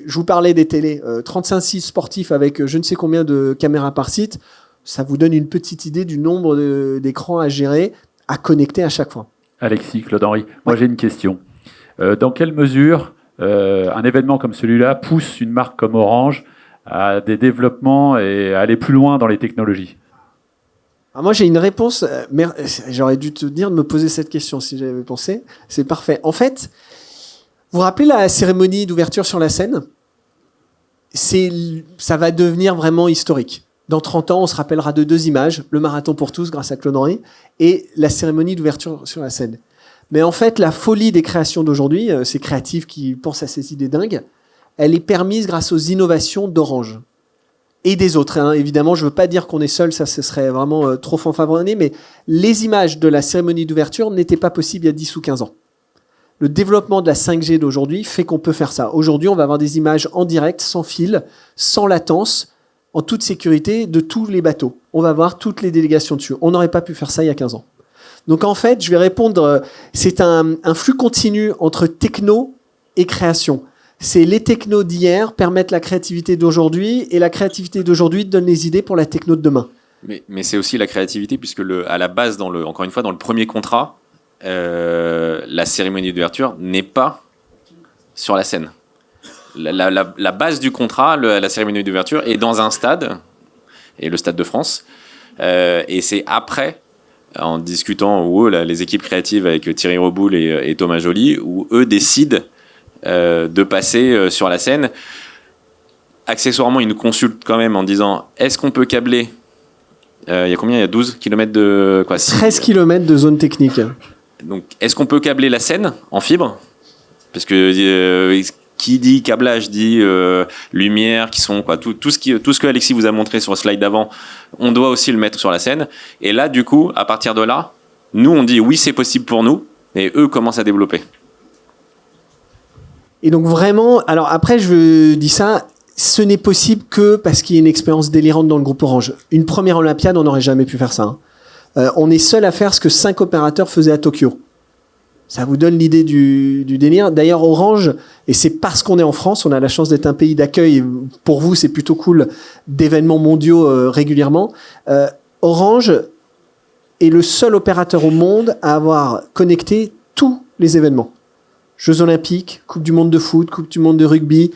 je vous parlais des télés, 35 sites sportifs avec je ne sais combien de caméras par site. Ça vous donne une petite idée du nombre d'écrans à gérer, à connecter à chaque fois. Alexis, Claude-Henri, moi j'ai une question. Dans quelle mesure un événement comme celui-là pousse une marque comme Orange à des développements et à aller plus loin dans les technologies? Alors moi j'ai une réponse, mais j'aurais dû te dire de me poser cette question si j'avais pensé. C'est parfait. En fait, vous vous rappelez la cérémonie d'ouverture sur la scène? Ça va devenir vraiment historique. Dans 30 ans, on se rappellera de 2 images, le marathon pour tous grâce à Claude-Henri et la cérémonie d'ouverture sur la scène. Mais en fait, la folie des créations d'aujourd'hui, ces créatifs qui pensent à ces idées dingues, elle est permise grâce aux innovations d'Orange et des autres. Hein. Évidemment, je ne veux pas dire qu'on est seul, ça ce serait vraiment trop fanfaronné, mais les images de la cérémonie d'ouverture n'étaient pas possibles il y a 10 ou 15 ans. Le développement de la 5G d'aujourd'hui fait qu'on peut faire ça. Aujourd'hui, on va avoir des images en direct, sans fil, sans latence, en toute sécurité de tous les bateaux. On va voir toutes les délégations dessus. On n'aurait pas pu faire ça il y a 15 ans. Donc en fait, je vais répondre, c'est un flux continu entre techno et création. C'est les technos d'hier permettent la créativité d'aujourd'hui et la créativité d'aujourd'hui donne les idées pour la techno de demain. Mais c'est aussi la créativité puisque à la base, encore une fois, dans le premier contrat, la cérémonie d'ouverture n'est pas sur la scène. La base du contrat, la cérémonie d'ouverture, est dans un stade, et le Stade de France. Et c'est après, en discutant, les équipes créatives avec Thierry Reboul et Thomas Joly, où eux décident de passer sur la scène. Accessoirement, ils nous consultent quand même en disant est-ce qu'on peut câbler il y a combien? Il y a 12 km de... 13 km de zone technique. Donc, est-ce qu'on peut câbler la scène en fibre? Parce que qui dit câblage dit lumière, qui sont tout ce que Alexis vous a montré sur le slide d'avant, on doit aussi le mettre sur la scène. Et là, du coup, à partir de là, nous, on dit oui, c'est possible pour nous, et eux commencent à développer. Et donc vraiment, alors après, je dis ça, ce n'est possible que parce qu'il y a une expérience délirante dans le groupe Orange. Une première Olympiade, on n'aurait jamais pu faire ça. Hein. On est seul à faire ce que 5 opérateurs faisaient à Tokyo. Ça vous donne l'idée du délire. D'ailleurs, Orange, et c'est parce qu'on est en France, on a la chance d'être un pays d'accueil, et pour vous, c'est plutôt cool, d'événements mondiaux régulièrement. Orange est le seul opérateur au monde à avoir connecté tous les événements. Jeux Olympiques, Coupe du Monde de foot, Coupe du Monde de rugby,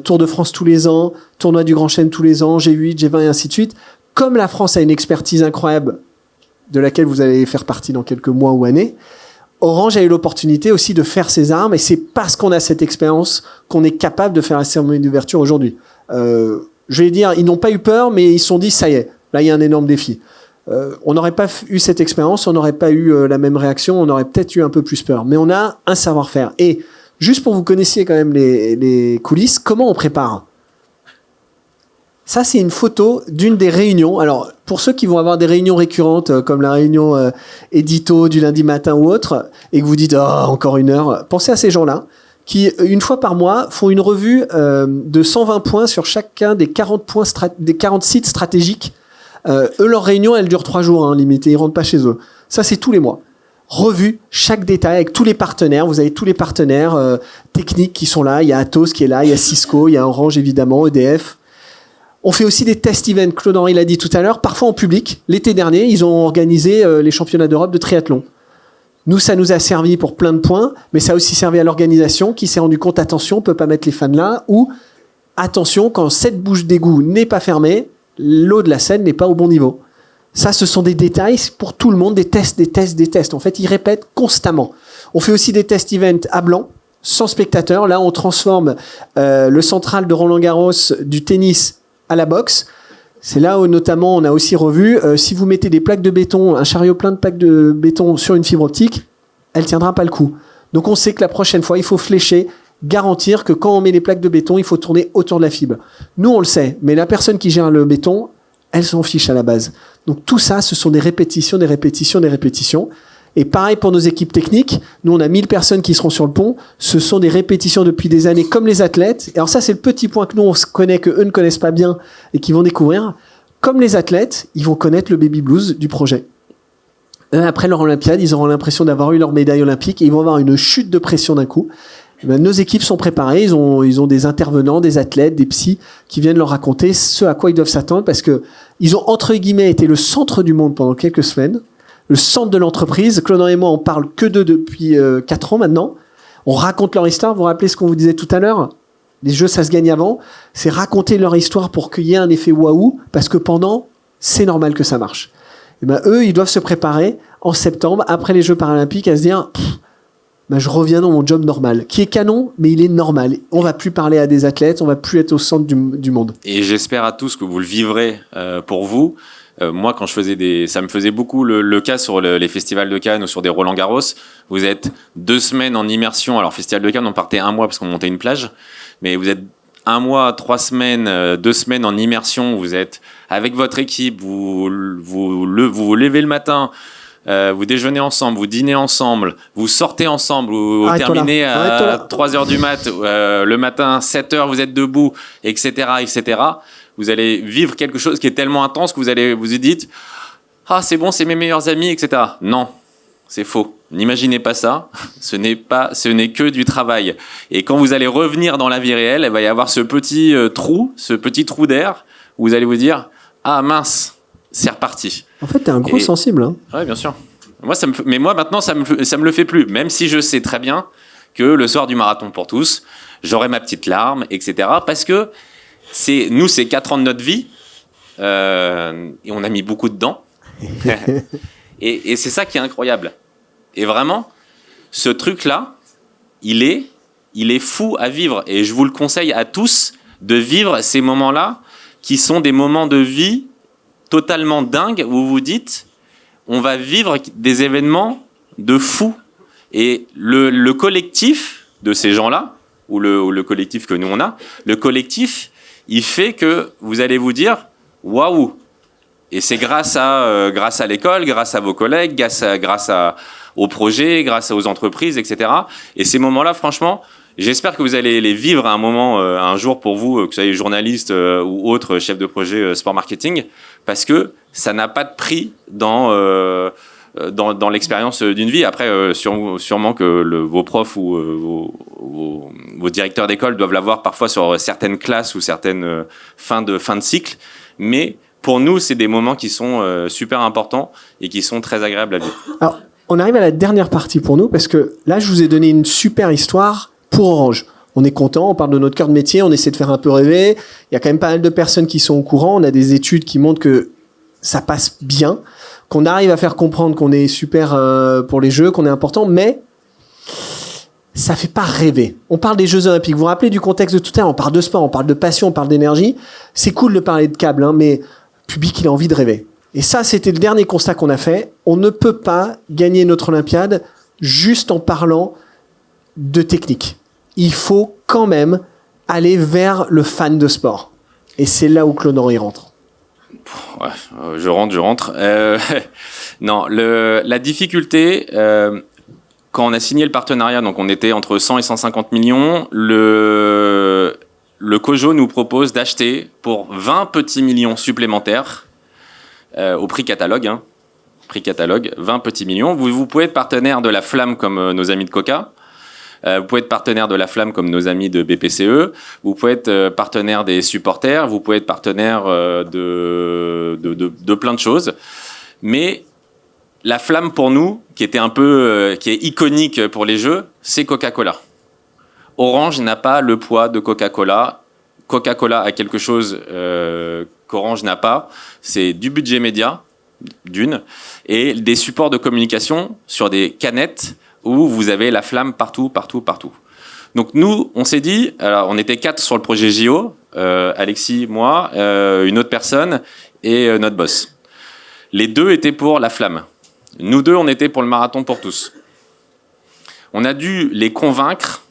Tour de France tous les ans, Tournoi du Grand Chelem tous les ans, G8, G20 et ainsi de suite. Comme la France a une expertise incroyable, de laquelle vous allez faire partie dans quelques mois ou années, Orange a eu l'opportunité aussi de faire ses armes, et c'est parce qu'on a cette expérience qu'on est capable de faire la cérémonie d'ouverture aujourd'hui. Je vais dire, ils n'ont pas eu peur, mais ils se sont dit, ça y est, là il y a un énorme défi. On n'aurait pas eu cette expérience, on n'aurait pas eu la même réaction, on aurait peut-être eu un peu plus peur. Mais on a un savoir-faire. Et juste pour que vous connaissiez quand même les coulisses, comment on prépare ? Ça, c'est une photo d'une des réunions. Alors, pour ceux qui vont avoir des réunions récurrentes, comme la réunion édito du lundi matin ou autre, et que vous dites « Oh, encore une heure », pensez à ces gens-là, qui, une fois par mois, font une revue de 120 points sur chacun des 40 sites stratégiques. Eux, leur réunion, elle dure 3 jours, hein, limite, et ils rentrent pas chez eux. Ça, c'est tous les mois. Revue, chaque détail, avec tous les partenaires. Vous avez tous les partenaires techniques qui sont là. Il y a Atos qui est là, il y a Cisco, il y a Orange, évidemment, EDF. On fait aussi des test events, Claude-Henri l'a dit tout à l'heure, parfois en public. L'été dernier, ils ont organisé les championnats d'Europe de triathlon. Nous, ça nous a servi pour plein de points, mais ça a aussi servi à l'organisation qui s'est rendu compte, attention, on ne peut pas mettre les fans là, ou attention, quand cette bouche d'égout n'est pas fermée, l'eau de la Seine n'est pas au bon niveau. Ça, ce sont des détails pour tout le monde, des tests. En fait, ils répètent constamment. On fait aussi des test events à blanc, sans spectateurs. Là, on transforme le central de Roland-Garros du tennis à la boxe. C'est là où, notamment, on a aussi revu, si vous mettez des plaques de béton, un chariot plein de plaques de béton sur une fibre optique, elle tiendra pas le coup. Donc, on sait que la prochaine fois, il faut flécher, garantir que quand on met les plaques de béton, il faut tourner autour de la fibre. Nous, on le sait, mais la personne qui gère le béton, elle s'en fiche à la base. Donc, tout ça, ce sont des répétitions. Et pareil pour nos équipes techniques. Nous, on a 1000 personnes qui seront sur le pont. Ce sont des répétitions depuis des années, comme les athlètes. Et alors ça, c'est le petit point que nous, on connaît, que eux ne connaissent pas bien et qu'ils vont découvrir. Comme les athlètes, ils vont connaître le baby blues du projet. Après leur Olympiade, ils auront l'impression d'avoir eu leur médaille olympique et ils vont avoir une chute de pression d'un coup. Et ben, nos équipes sont préparées, ils ont des intervenants, des athlètes, des psys qui viennent leur raconter ce à quoi ils doivent s'attendre parce que ils ont entre guillemets été le centre du monde pendant quelques semaines, le centre de l'entreprise. Claude et moi, on parle que d'eux depuis 4 ans maintenant. On raconte leur histoire. Vous vous rappelez ce qu'on vous disait tout à l'heure? Les jeux, ça se gagne avant. C'est raconter leur histoire pour qu'il y ait un effet waouh, parce que pendant, c'est normal que ça marche. Et ben, eux, ils doivent se préparer en septembre, après les Jeux paralympiques, à se dire ben, je reviens dans mon job normal, qui est canon, mais il est normal. On va plus parler à des athlètes, on va plus être au centre du monde. Et j'espère à tous que vous le vivrez pour vous. Moi, quand je faisais ça me faisait beaucoup le cas sur les festivals de Cannes ou sur des Roland-Garros. Vous êtes 2 semaines en immersion. Alors, Festival de Cannes, on partait 1 mois parce qu'on montait une plage. Mais vous êtes 1 mois, 3 semaines, 2 semaines en immersion. Vous êtes avec votre équipe. Vous levez le matin. Vous déjeunez ensemble, vous dînez ensemble, vous sortez ensemble, vous terminez à 3h du mat, le matin, 7h, vous êtes debout, etc., etc. Vous allez vivre quelque chose qui est tellement intense que vous vous dites « Ah, c'est bon, c'est mes meilleurs amis, etc. » Non, c'est faux. N'imaginez pas ça. Ce n'est que du travail. Et quand vous allez revenir dans la vie réelle, il va y avoir ce petit trou d'air où vous allez vous dire « Ah mince, c'est reparti. » En fait, t'es un gros sensible. Hein. Oui, bien sûr. Mais moi, maintenant, ça me le fait plus. Même si je sais très bien que le soir du marathon pour tous, j'aurai ma petite larme, etc. Parce que c'est 4 ans de notre vie. Et on a mis beaucoup dedans. et c'est ça qui est incroyable. Et vraiment, ce truc-là, il est fou à vivre. Et je vous le conseille à tous de vivre ces moments-là qui sont des moments de vie totalement dingue où vous vous dites on va vivre des événements de fou. Et le collectif de ces gens-là, ou le collectif que nous on a, le collectif, il fait que vous allez vous dire waouh. Et c'est grâce à l'école, grâce à vos collègues, grâce aux projets, grâce aux entreprises, etc. Et ces moments-là, franchement, j'espère que vous allez les vivre à un moment, un jour pour vous, que vous soyez journaliste ou autre chef de projet sport marketing, parce que ça n'a pas de prix dans l'expérience d'une vie. Après, sûrement que vos profs ou vos directeurs d'école doivent l'avoir parfois sur certaines classes ou certaines fins de cycle, mais pour nous, c'est des moments qui sont super importants et qui sont très agréables à vivre. Alors, on arrive à la dernière partie pour nous, parce que là, je vous ai donné une super histoire pour Orange. On est content, on parle de notre cœur de métier, on essaie de faire un peu rêver. Il y a quand même pas mal de personnes qui sont au courant. On a des études qui montrent que ça passe bien, qu'on arrive à faire comprendre qu'on est super pour les Jeux, qu'on est important, mais ça fait pas rêver. On parle des Jeux Olympiques. Vous vous rappelez du contexte de tout à l'heure? On parle de sport, on parle de passion, on parle d'énergie. C'est cool de parler de câble, hein, mais le public, il a envie de rêver. Et ça, c'était le dernier constat qu'on a fait. On ne peut pas gagner notre Olympiade juste en parlant de technique. Il faut quand même aller vers le fan de sport. Et c'est là où Claude Henry rentre. Ouais, je rentre. Non, la difficulté, quand on a signé le partenariat, donc on était entre 100 et 150 millions, le COJO nous propose d'acheter pour 20 petits millions supplémentaires, au prix catalogue, 20 petits millions. Vous pouvez être partenaire de la Flamme comme nos amis de Coca. Vous pouvez être partenaire de la Flamme comme nos amis de BPCE. Vous pouvez être partenaire des supporters. Vous pouvez être partenaire de plein de choses. Mais la Flamme pour nous, qui était qui est iconique pour les Jeux, c'est Coca-Cola. Orange n'a pas le poids de Coca-Cola. Coca-Cola a quelque chose qu'Orange n'a pas. C'est du budget média, et des supports de communication sur des canettes où vous avez la Flamme partout. Donc nous, on s'est dit, alors on était 4 sur le projet JO, Alexis, moi, une autre personne et notre boss. Les 2 étaient pour la Flamme. Nous 2, on était pour le marathon pour tous. On a dû les convaincre,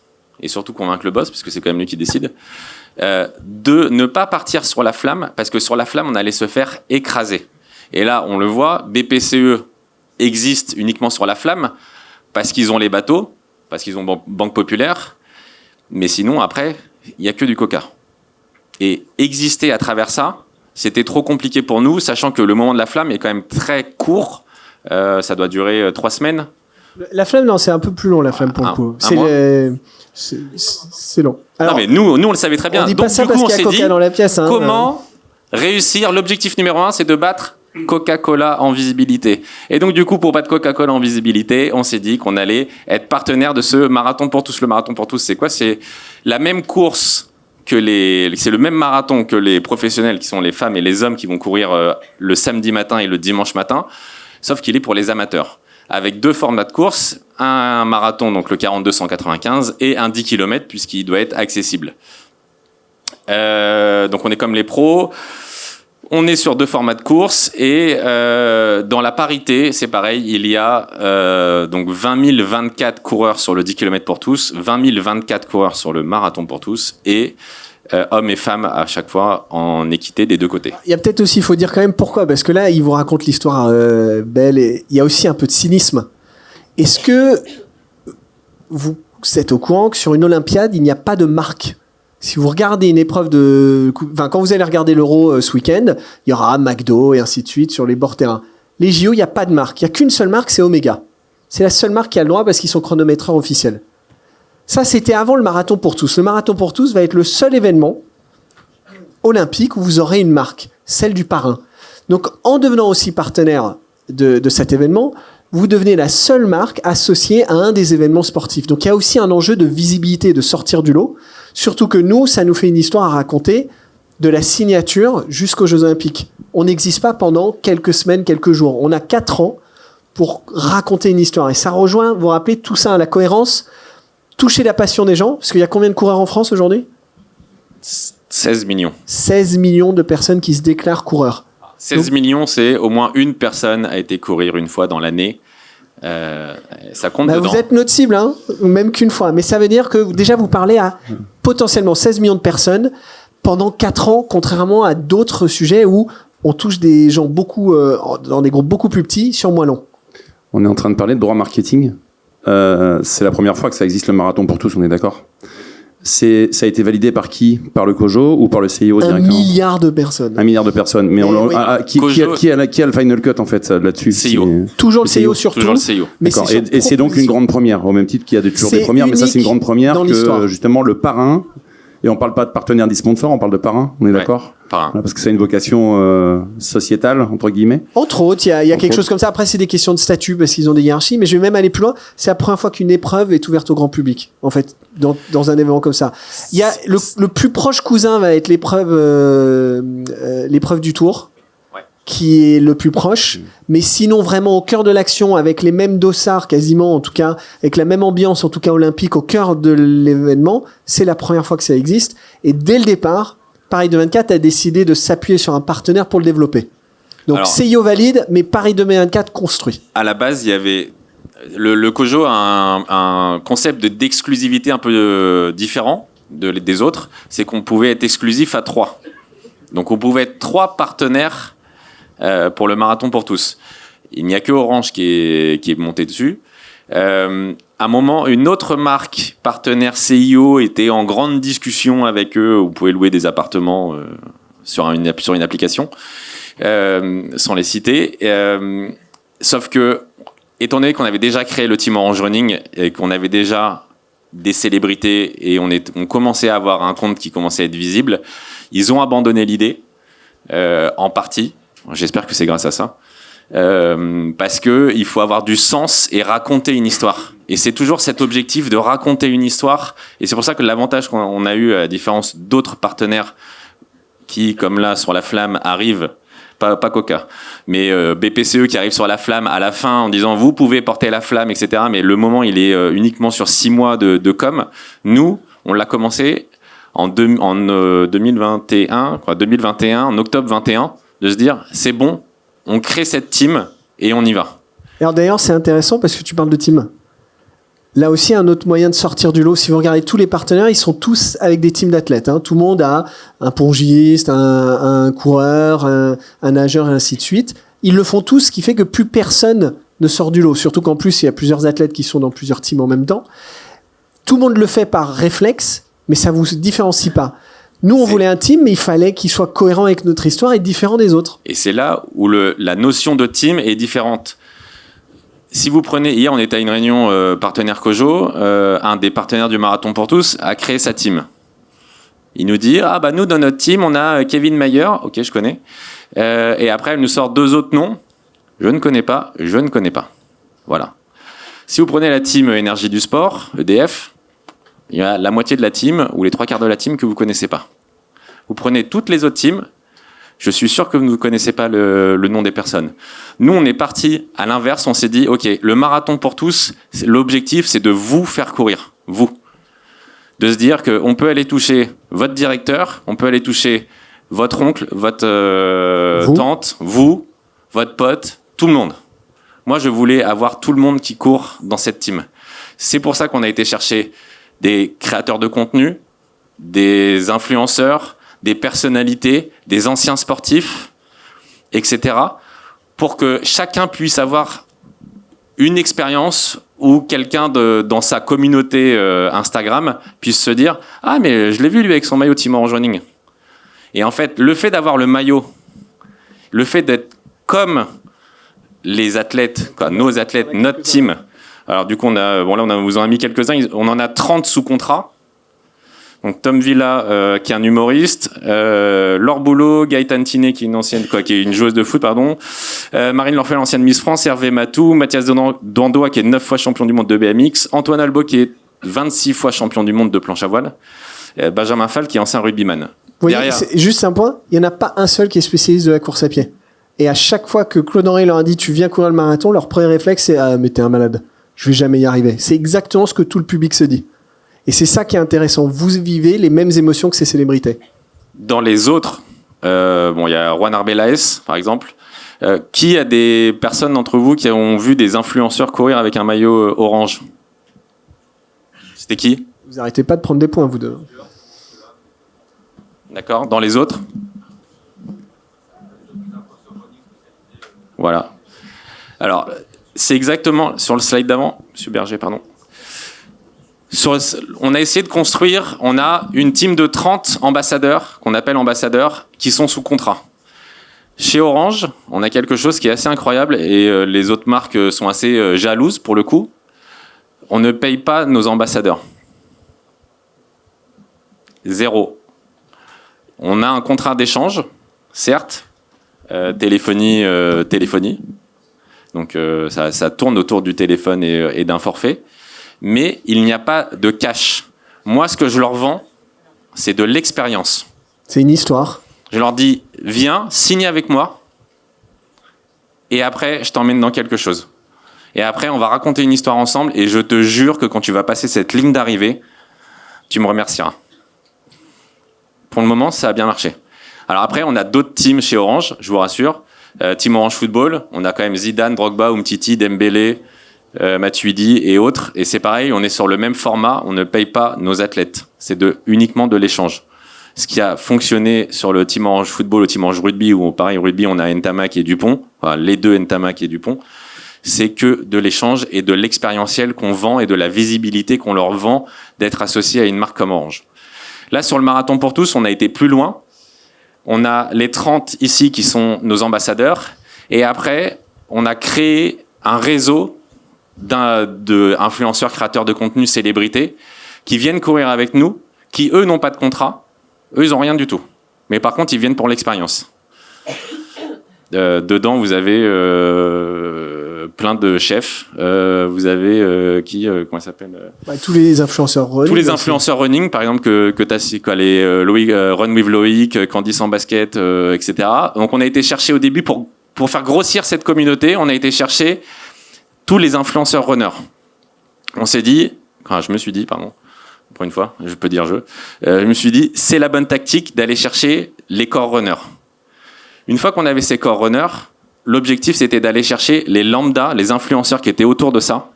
et surtout convaincre le boss, parce que c'est quand même lui qui décide, de ne pas partir sur la Flamme, parce que sur la Flamme, on allait se faire écraser. Et là, on le voit, BPCE existent uniquement sur la flamme, parce qu'ils ont les bateaux, parce qu'ils ont Banque Populaire, mais sinon, après, il n'y a que du coca. Et exister à travers ça, c'était trop compliqué pour nous, sachant que le moment de la flamme est quand même très court, ça doit durer 3 semaines. La flamme, non, c'est un peu plus long, la flamme, pour le coup. C'est long. Alors, non, mais nous, on le savait très bien. on dit Donc, pas ça du parce coup, on qu'il y a s'est Coca dit, dans la pièce. Hein, comment réussir? L'objectif numéro 1, c'est de battre Coca-Cola en visibilité. Et donc, du coup, pour battre Coca-Cola en visibilité, on s'est dit qu'on allait être partenaire de ce marathon pour tous. Le marathon pour tous, c'est quoi? C'est la même course c'est le même marathon que les professionnels, qui sont les femmes et les hommes qui vont courir le samedi matin et le dimanche matin, sauf qu'il est pour les amateurs. Avec 2 formats de course, un marathon, donc le 42-195, et un 10 km, puisqu'il doit être accessible. Donc on est comme les pros, on est sur 2 formats de course, et dans la parité, c'est pareil, il y a donc 20 024 coureurs sur le 10 km pour tous, 20 024 coureurs sur le marathon pour tous, et hommes et femmes à chaque fois en équité des 2 côtés. il y a peut-être aussi, il faut dire quand même pourquoi, parce que là, il vous raconte l'histoire belle, et il y a aussi un peu de cynisme. Est-ce que vous êtes au courant que sur une Olympiade, il n'y a pas de marque? Si vous regardez une épreuve quand vous allez regarder l'Euro ce week-end, il y aura McDo et ainsi de suite sur les bords terrain. Les JO, il n'y a pas de marque. Il n'y a qu'une seule marque, c'est Omega. C'est la seule marque qui a le droit parce qu'ils sont chronométreurs officiels. Ça, c'était avant le marathon pour tous. Le marathon pour tous va être le seul événement olympique où vous aurez une marque, celle du parrain. Donc, en devenant aussi partenaire de cet événement, vous devenez la seule marque associée à un des événements sportifs. Donc, il y a aussi un enjeu de visibilité, de sortir du lot. Surtout que nous, ça nous fait une histoire à raconter de la signature jusqu'aux Jeux Olympiques. On n'existe pas pendant quelques semaines, quelques jours. On a 4 ans pour raconter une histoire. Et ça rejoint, vous vous rappelez, tout ça à la cohérence, toucher la passion des gens. Parce qu'il y a combien de coureurs en France aujourd'hui? 16 millions. 16 millions de personnes qui se déclarent coureurs. 16 millions, c'est au moins une personne a été courir une fois dans l'année. Ça compte dedans. Vous êtes notre cible, hein, ou même qu'une fois. Mais ça veut dire que déjà, vous parlez à potentiellement 16 millions de personnes pendant 4 ans, contrairement à d'autres sujets où on touche des gens dans des groupes beaucoup plus petits sur moins long. On est en train de parler de droit marketing. C'est la première fois que ça existe, le marathon pour tous, on est d'accord? Ça a été validé par qui? Par le COJO ou par le CIO directement? 1 milliard de personnes. 1 milliard de personnes. Mais oui. qui a le final cut en fait là-dessus? CIO. Toujours le CIO surtout. Toujours le CIO. Mais d'accord. Et c'est donc une grande première, au même titre qu'il y a toujours des premières, mais ça c'est une grande première dans que l'histoire. Justement le parrain, et on parle pas de partenaire ni sponsor, on parle de parrain, on est d'accord? Parrain. Parce que c'est une vocation sociétale, entre guillemets. Entre autres, il y a quelque chose comme ça. Après, c'est des questions de statut parce qu'ils ont des hiérarchies, mais je vais même aller plus loin. C'est la première fois qu'une épreuve est ouverte au grand public, en fait, dans un événement comme ça. Il y a le plus proche cousin va être l'épreuve du Tour, qui est le plus proche. Mais sinon, vraiment au cœur de l'action, avec les mêmes dossards quasiment, en tout cas, avec la même ambiance, en tout cas olympique, au cœur de l'événement, c'est la première fois que ça existe. Et dès le départ, Paris 2024 a décidé de s'appuyer sur un partenaire pour le développer. Donc Alors, CIO valide, mais Paris 2024 construit. À la base, il y avait le COJO a un concept d'exclusivité un peu différent des autres. C'est qu'on pouvait être exclusif à 3. Donc on pouvait être 3 partenaires pour le marathon pour tous. Il n'y a que Orange qui est monté dessus. À un moment, une autre marque partenaire CIO était en grande discussion avec eux. Vous pouvez louer des appartements sur une application, sans les citer. Sauf que, étant donné qu'on avait déjà créé le team Orange Running et qu'on avait déjà des célébrités et on commençait à avoir un compte qui commençait à être visible, ils ont abandonné l'idée en partie. J'espère que c'est grâce à ça. Parce que il faut avoir du sens et raconter une histoire. Et c'est toujours cet objectif de raconter une histoire. Et c'est pour ça que l'avantage qu'on a eu, à la différence d'autres partenaires qui, comme là, sur la flamme, arrivent, pas Coca, mais BPCE qui arrive sur la flamme à la fin en disant vous pouvez porter la flamme, etc. Mais le moment, il est uniquement sur 6 mois de com. Nous, on l'a commencé en 2021, en octobre 21, de se dire c'est bon, on crée cette team et on y va. Alors d'ailleurs, c'est intéressant parce que tu parles de team. Là aussi, un autre moyen de sortir du lot, si vous regardez tous les partenaires, ils sont tous avec des teams d'athlètes. Hein. Tout le monde a un pongiste, un coureur, un nageur et ainsi de suite. Ils le font tous, ce qui fait que plus personne ne sort du lot. Surtout qu'en plus, il y a plusieurs athlètes qui sont dans plusieurs teams en même temps. Tout le monde le fait par réflexe, mais ça vous différencie pas. Nous, on voulait un team, mais il fallait qu'il soit cohérent avec notre histoire et différent des autres. Et c'est là où la notion de team est différente. Si vous prenez, hier on était à une réunion partenaire COJO, un des partenaires du Marathon pour tous a créé sa team. Il nous dit, nous dans notre team on a Kevin Mayer, ok je connais, et après elle nous sort 2 autres noms, je ne connais pas, voilà. Si vous prenez la team énergie du sport, EDF, il y a la moitié de la team ou les 3/4 de la team que vous connaissez pas. Vous prenez toutes les autres teams, je suis sûr que vous ne connaissez pas le nom des personnes. Nous, on est parti à l'inverse, on s'est dit, ok, le marathon pour tous, l'objectif, c'est de vous faire courir, vous. De se dire qu'on peut aller toucher votre directeur, on peut aller toucher votre oncle, votre tante, vous, votre pote, tout le monde. Moi, je voulais avoir tout le monde qui court dans cette team. C'est pour ça qu'on a été chercher des créateurs de contenu, des influenceurs, des personnalités, des anciens sportifs, etc., pour que chacun puisse avoir une expérience où quelqu'un dans sa communauté Instagram puisse se dire « Ah, mais je l'ai vu lui avec son maillot Team Orange Running ». Et en fait, le fait d'avoir le maillot, le fait d'être comme les athlètes, nos athlètes, notre team. Alors du coup, on vous en a mis quelques-uns. On en a 30 sous contrat. Donc Tom Villa, qui est un humoriste, Laure Boulot, Gaëtan Tinet, qui est une joueuse de foot, pardon, Marine Lorfel, ancienne Miss France, Hervé Matou, Mathias Dandois, qui est 9 fois champion du monde de BMX, Antoine Albo, qui est 26 fois champion du monde de planche à voile, Benjamin Fall, qui est ancien rugbyman. Vous voyez, c'est juste un point, il n'y en a pas un seul qui est spécialiste de la course à pied. Et à chaque fois que Claude Henry leur a dit « tu viens courir le marathon », leur premier réflexe c'est « ah mais t'es un malade, je vais jamais y arriver ». C'est exactement ce que tout le public se dit. Et c'est ça qui est intéressant, vous vivez les mêmes émotions que ces célébrités. Dans les autres, il y a Juan Arbelaez par exemple. Qui a des personnes d'entre vous qui ont vu des influenceurs courir avec un maillot orange? C'était qui? Vous arrêtez pas de prendre des points vous deux. D'accord. Dans les autres? Voilà. Alors, c'est exactement sur le slide d'avant, Monsieur Berger, pardon. On a essayé de construire, on a une team de 30 ambassadeurs, qu'on appelle ambassadeurs, qui sont sous contrat. Chez Orange, on a quelque chose qui est assez incroyable et les autres marques sont assez jalouses pour le coup. On ne paye pas nos ambassadeurs. 0. On a un contrat d'échange, certes, téléphonie. Donc ça tourne autour du téléphone et d'un forfait. Mais il n'y a pas de cash. Moi, ce que je leur vends, c'est de l'expérience. C'est une histoire. Je leur dis, viens, signe avec moi, et après, je t'emmène dans quelque chose. Et après, on va raconter une histoire ensemble, et je te jure que quand tu vas passer cette ligne d'arrivée, tu me remercieras. Pour le moment, ça a bien marché. Alors après, on a d'autres teams chez Orange, je vous rassure. Team Orange Football, on a quand même Zidane, Drogba, Umtiti, Dembélé, Matuidi et autres. Et c'est pareil, on est sur le même format, on ne paye pas nos athlètes. C'est uniquement de l'échange. Ce qui a fonctionné sur le Team Orange Football, le Team Orange Rugby, où pareil, rugby, on a Ntamak et Dupont, enfin, les deux Ntamak et Dupont, c'est que de l'échange et de l'expérientiel qu'on vend et de la visibilité qu'on leur vend d'être associé à une marque comme Orange. Là, sur le Marathon pour tous, on a été plus loin. On a les 30 ici qui sont nos ambassadeurs. Et après, on a créé un réseau d'influenceurs, créateurs de contenu, célébrités, qui viennent courir avec nous, qui, eux, n'ont pas de contrat. Eux, ils n'ont rien du tout. Mais par contre, ils viennent pour l'expérience. Dedans, vous avez plein de chefs. Vous avez comment il s'appelle tous les influenceurs running. Tous les influenceurs running, par exemple, que tu as les Run with Loïc, Candice en basket, etc. Donc, on a été chercher au début, pour faire grossir cette communauté, on a été chercher tous les influenceurs runners. On s'est dit, je me suis dit, pardon, pour une fois, je peux dire je me suis dit, c'est la bonne tactique d'aller chercher les core runners. Une fois qu'on avait ces core runners, l'objectif c'était d'aller chercher les lambda, les influenceurs qui étaient autour de ça,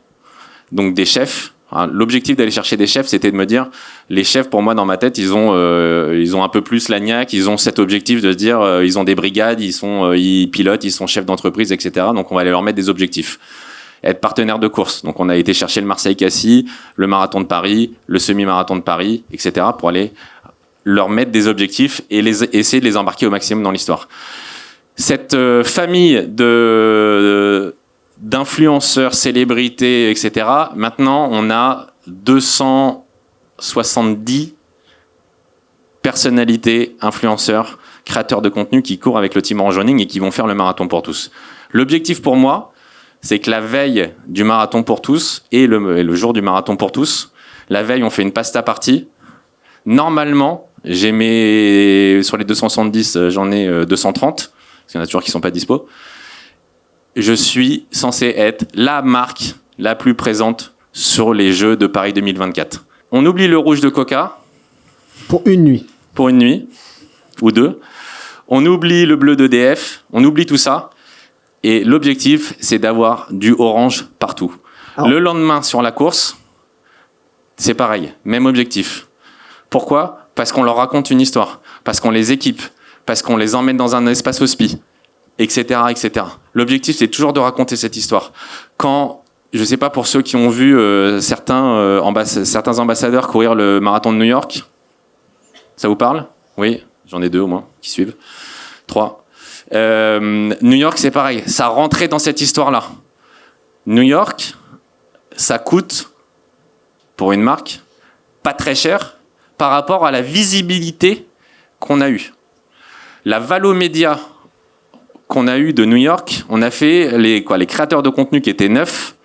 donc des chefs. L'objectif d'aller chercher des chefs, c'était de me dire, les chefs, pour moi, dans ma tête, ils ont un peu plus la niaque, ils ont cet objectif de se dire, ils ont des brigades, ils pilotent, ils sont chefs d'entreprise, etc. Donc on va aller leur mettre des objectifs. être partenaire de course. Donc on a été chercher le Marseille-Cassis, le marathon de Paris, le semi-marathon de Paris, etc. pour aller leur mettre des objectifs et essayer de les embarquer au maximum dans l'histoire. Cette famille d'influenceurs, célébrités, etc. Maintenant, on a 270 personnalités, influenceurs, créateurs de contenu qui courent avec le Team Orange Running et qui vont faire le marathon pour tous. L'objectif pour moi, c'est que la veille du marathon pour tous et le jour du marathon pour tous, la veille, on fait une pasta party. Normalement, sur les 270, j'en ai 230, parce qu'il y en a toujours qui sont pas dispo. Je suis censé être la marque la plus présente sur les Jeux de Paris 2024. On oublie le rouge de Coca. Pour une nuit. Pour une nuit, ou deux. On oublie le bleu d'EDF, on oublie tout ça. Et l'objectif, c'est d'avoir du orange partout. Alors, le lendemain, sur la course, c'est pareil, même objectif. Pourquoi ? Parce qu'on leur raconte une histoire, parce qu'on les équipe, parce qu'on les emmène dans un espace hospi, etc., etc. L'objectif, c'est toujours de raconter cette histoire. Quand, je sais pas pour ceux qui ont vu certains ambassadeurs courir le marathon de New York, ça vous parle ? Oui, j'en ai 2 au moins qui suivent. 3. New York, c'est pareil. Ça rentrait dans cette histoire-là. New York, ça coûte, pour une marque, pas très cher par rapport à la visibilité qu'on a eue. La valo-média qu'on a eue de New York, on a fait les créateurs de contenu qui étaient 9,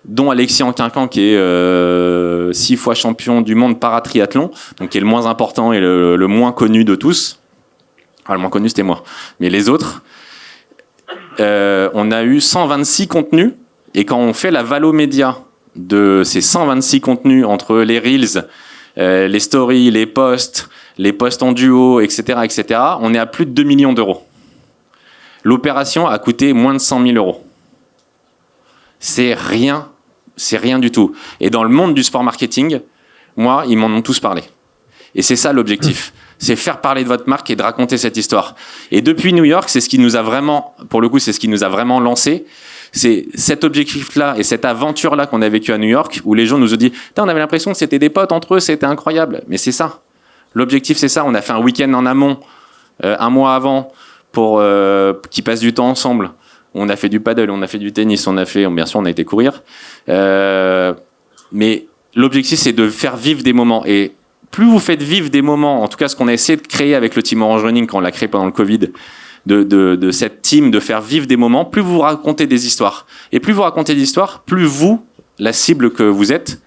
dont Alexis Anquincan, qui est 6 fois champion du monde paratriathlon, donc qui est le moins important et le moins connu de tous. Enfin, le moins connu, c'était moi. Mais les autres, on a eu 126 contenus, et quand on fait la valo-média de ces 126 contenus entre les reels, les stories, les posts en duo, etc., etc., on est à plus de 2 millions d'euros. L'opération a coûté moins de 100 000 euros. C'est rien du tout. Et dans le monde du sport marketing, moi, ils m'en ont tous parlé. Et c'est ça l'objectif. C'est faire parler de votre marque et de raconter cette histoire. Et depuis New York, c'est ce qui nous a vraiment, pour le coup, c'est ce qui nous a vraiment lancé. C'est cet objectif-là et cette aventure-là qu'on a vécue à New York, où les gens nous ont dit, on avait l'impression que c'était des potes entre eux, c'était incroyable. Mais c'est ça. L'objectif, c'est ça. On a fait un week-end en amont, 1 mois avant, pour qu'ils passent du temps ensemble. On a fait du paddle, on a fait du tennis, bien sûr, on a été courir. Mais l'objectif, c'est de faire vivre des moments. Et plus vous faites vivre des moments, en tout cas ce qu'on a essayé de créer avec le Team Orange Running quand on l'a créé pendant le Covid, de cette team, de faire vivre des moments, plus vous racontez des histoires. Et plus vous racontez des histoires, plus vous, la cible que vous êtes,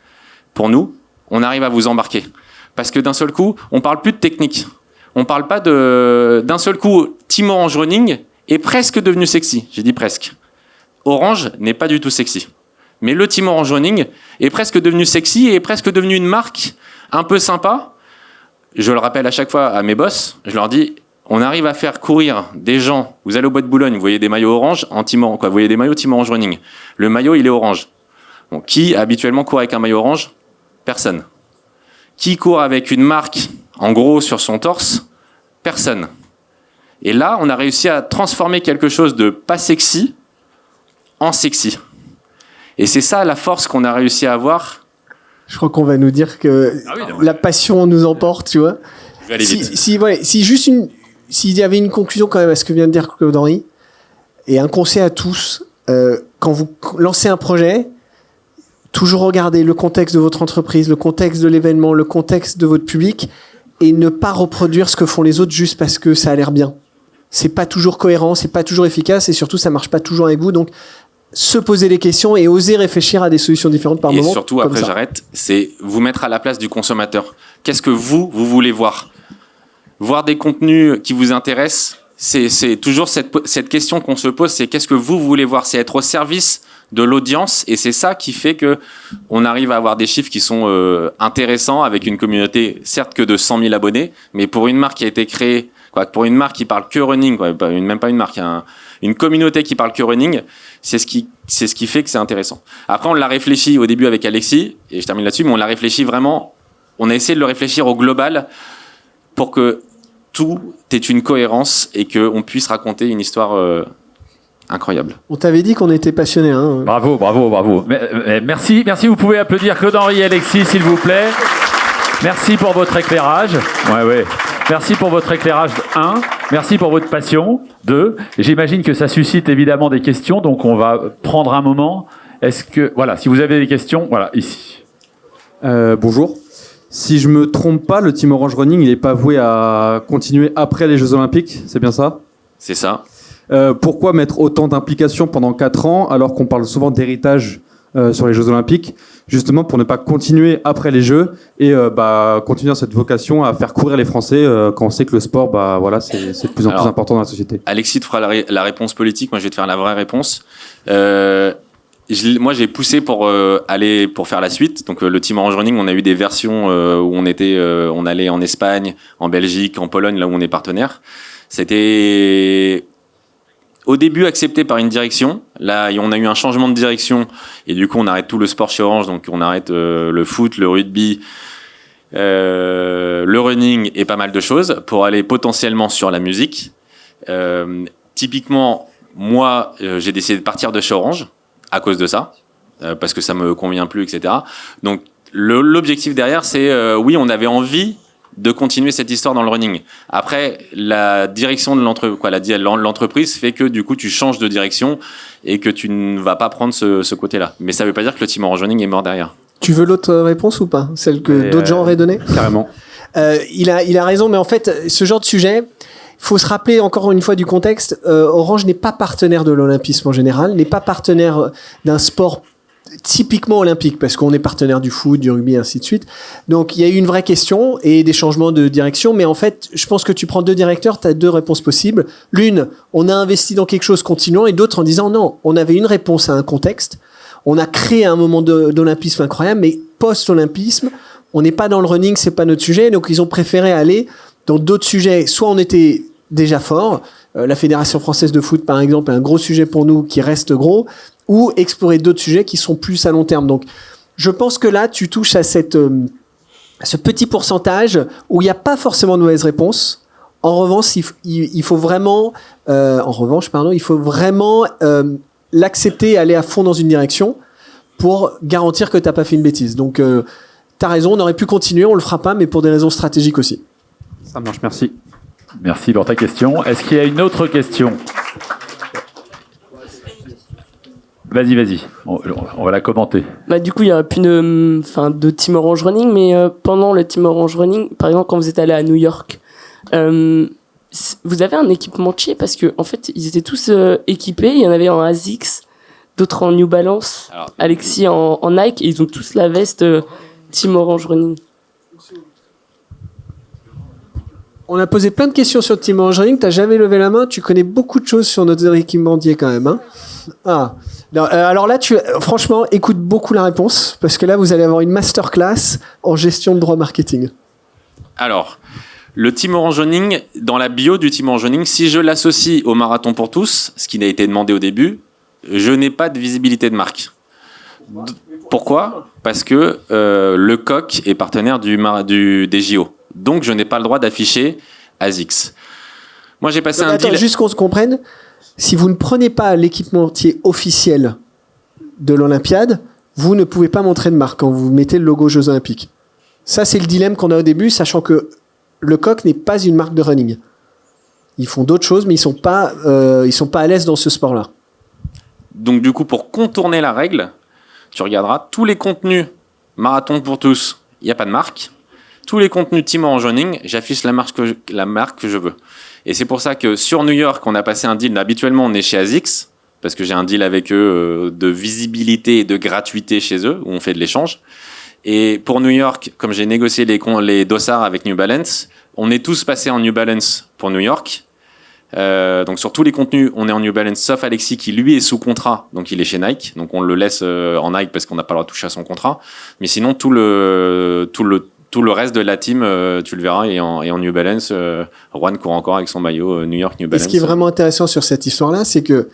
pour nous, on arrive à vous embarquer. Parce que d'un seul coup, on parle plus de technique. On parle pas d'un seul coup, Team Orange Running est presque devenu sexy. J'ai dit presque. Orange n'est pas du tout sexy. Mais le Team Orange Running est presque devenu sexy et est presque devenu une marque un peu sympa. Je le rappelle à chaque fois à mes boss, je leur dis, on arrive à faire courir des gens, vous allez au Bois de Boulogne, vous voyez des maillots orange, vous voyez des maillots Team Orange Running. Le maillot, il est orange. Bon, qui habituellement court avec un maillot orange ? Personne. Qui court avec une marque, en gros, sur son torse ? Personne. Et là, on a réussi à transformer quelque chose de pas sexy en sexy. Et c'est ça la force qu'on a réussi à avoir. Je crois qu'on va nous dire que la passion nous emporte, tu vois. Je vais aller vite. S'il y avait une conclusion quand même à ce que vient de dire Claude-Henri, et un conseil à tous, quand vous lancez un projet, toujours regarder le contexte de votre entreprise, le contexte de l'événement, le contexte de votre public, et ne pas reproduire ce que font les autres juste parce que ça a l'air bien. C'est pas toujours cohérent, c'est pas toujours efficace, et surtout ça marche pas toujours avec vous. Donc se poser les questions et oser réfléchir à des solutions différentes par moment. Et surtout, après j'arrête, c'est vous mettre à la place du consommateur. Qu'est-ce que vous voulez voir ? Voir des contenus qui vous intéressent, c'est toujours cette question qu'on se pose, c'est qu'est-ce que vous voulez voir ? C'est être au service de l'audience, et c'est ça qui fait que on arrive à avoir des chiffres qui sont intéressants, avec une communauté, certes que de 100 000 abonnés, mais pour une marque qui a été créée, pour une marque qui parle que running, même pas une marque, une communauté qui parle que running, c'est ce qui fait que c'est intéressant. Après, on l'a réfléchi au début avec Alexis, et je termine là-dessus, mais on l'a réfléchi vraiment, on a essayé de le réfléchir au global pour que tout ait une cohérence et qu'on puisse raconter une histoire incroyable. On t'avait dit qu'on était passionnés. Hein. Bravo, bravo, bravo. Merci, merci. Vous pouvez applaudir Claude-Henri et Alexis, s'il vous plaît. Merci pour votre éclairage. Ouais. Merci pour votre éclairage, 1. Merci pour votre passion, 2. J'imagine que ça suscite évidemment des questions, donc on va prendre un moment. Est-ce que, voilà, si vous avez des questions, voilà, ici. Bonjour. Si je me trompe pas, le Team Orange Running, il n'est pas voué à continuer après les Jeux Olympiques, c'est bien ça ? C'est ça. Pourquoi mettre autant d'implications pendant 4 ans alors qu'on parle souvent d'héritage sur les Jeux Olympiques, justement pour ne pas continuer après les Jeux et continuer cette vocation à faire courir les Français quand on sait que le sport, c'est de plus en plus important dans la société. Alexis te fera la réponse politique, moi je vais te faire la vraie réponse. Moi j'ai poussé pour faire la suite. Donc le Team Orange Running, on a eu des versions où on allait en Espagne, en Belgique, en Pologne, là où on est partenaire. C'était au début accepté par une direction. Là, on a eu un changement de direction et du coup, on arrête tout le sport chez Orange. Donc, on arrête le foot, le rugby, le running et pas mal de choses pour aller potentiellement sur la musique. Typiquement, moi, j'ai décidé de partir de chez Orange à cause de ça, parce que ça me convient plus, etc. Donc, l'objectif derrière, c'est oui, on avait envie de continuer cette histoire dans le running. Après, la direction de l'entreprise fait que du coup, tu changes de direction et que tu ne vas pas prendre ce côté-là. Mais ça ne veut pas dire que le Team Orange Running est mort derrière. Tu veux l'autre réponse ou pas ? Celle que d'autres gens auraient donnée ? Carrément. Il a raison, mais en fait, ce genre de sujet, il faut se rappeler encore une fois du contexte. Orange n'est pas partenaire de l'olympisme en général, n'est pas partenaire d'un sport typiquement olympique, parce qu'on est partenaire du foot, du rugby, et ainsi de suite. Donc, il y a eu une vraie question et des changements de direction. Mais en fait, je pense que tu prends 2 directeurs, tu as 2 réponses possibles. L'une, on a investi dans quelque chose continuant, et d'autres en disant non, on avait une réponse à un contexte. On a créé un moment d'olympisme incroyable, mais post-olympisme, on n'est pas dans le running, c'est pas notre sujet. Donc, ils ont préféré aller dans d'autres sujets. Soit on était déjà fort, la Fédération française de foot, par exemple, est un gros sujet pour nous qui reste gros, ou explorer d'autres sujets qui sont plus à long terme. Donc, je pense que là, tu touches à ce petit pourcentage où il n'y a pas forcément de mauvaise réponse. En revanche, il faut vraiment, l'accepter et aller à fond dans une direction pour garantir que tu n'as pas fait une bêtise. Donc, tu as raison, on aurait pu continuer, on ne le fera pas, mais pour des raisons stratégiques aussi. Ça marche, merci. Merci pour ta question. Est-ce qu'il y a une autre question ? Vas-y. On va la commenter. Du coup, il n'y a plus de Team Orange Running, mais pendant le Team Orange Running, par exemple, quand vous êtes allé à New York, vous avez un équipementier parce que en fait, ils étaient tous équipés. Il y en avait en ASICS, d'autres en New Balance, Alexis en Nike, et ils ont tous la veste Team Orange Running. On a posé plein de questions sur le Team Orange Running. Tu n'as jamais levé la main. Tu connais beaucoup de choses sur notre équipementier quand même. Hein. Alors là, franchement, écoute beaucoup la réponse parce que là, vous allez avoir une masterclass en gestion de droit marketing. Alors, le Team Orange Running, dans la bio du Team Orange Running, si je l'associe au Marathon pour tous, ce qui n'a été demandé au début, je n'ai pas de visibilité de marque. Pourquoi ? Parce que le COQ est partenaire des JO. Donc, je n'ai pas le droit d'afficher ASICS. Moi, j'ai passé un deal... Juste qu'on se comprenne, si vous ne prenez pas l'équipementier officiel de l'Olympiade, vous ne pouvez pas montrer de marque quand vous mettez le logo Jeux Olympiques. Ça, c'est le dilemme qu'on a au début, sachant que le COQ n'est pas une marque de running. Ils font d'autres choses, mais ils sont pas à l'aise dans ce sport-là. Donc, du coup, pour contourner la règle, tu regarderas tous les contenus Marathon pour tous, il n'y a pas de marque. Tous les contenus Team Orange Running, j'affiche la marque que je veux. Et c'est pour ça que sur New York, on a passé un deal. Habituellement, on est chez ASICS, parce que j'ai un deal avec eux de visibilité et de gratuité chez eux, où on fait de l'échange. Et pour New York, comme j'ai négocié les dossards avec New Balance, on est tous passés en New Balance pour New York. Donc sur tous les contenus, on est en New Balance, sauf Alexis qui lui est sous contrat, donc il est chez Nike. Donc on le laisse en Nike parce qu'on n'a pas le droit de toucher à son contrat. Mais sinon, tout le reste de la team, tu le verras, et en New Balance, Juan court encore avec son maillot New York New Balance. Et ce qui est vraiment intéressant sur cette histoire-là, c'est que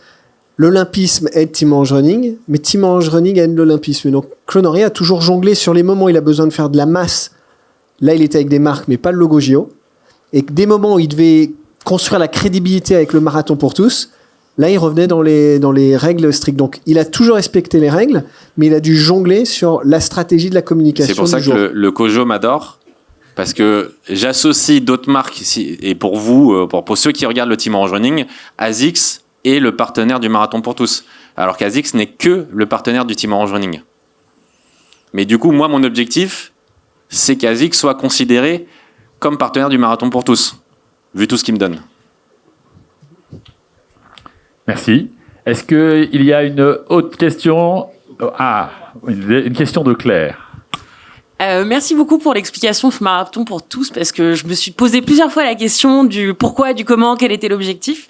l'olympisme aide Team Orange Running, mais Team Orange Running aide l'olympisme. Donc Claude-Henri a toujours jonglé sur les moments où il a besoin de faire de la masse. Là, il était avec des marques, mais pas le logo JO. Et que des moments où il devait construire la crédibilité avec le marathon pour tous, Là, il revenait dans les règles strictes. Donc, il a toujours respecté les règles, mais il a dû jongler sur la stratégie de la communication. C'est pour ça que le COJO m'adore, parce que j'associe d'autres marques, et pour vous, pour ceux qui regardent le Team Orange Running, ASICS est le partenaire du Marathon pour tous, alors qu'ASICS n'est que le partenaire du Team Orange Running. Mais du coup, moi, mon objectif, c'est qu'ASICS soit considéré comme partenaire du Marathon pour tous, vu tout ce qu'il me donne. Merci. Est-ce qu'il y a une autre question? Ah, une question de Claire. Merci beaucoup pour l'explication de Marathon pour tous, parce que je me suis posé plusieurs fois la question du pourquoi, du comment, quel était l'objectif.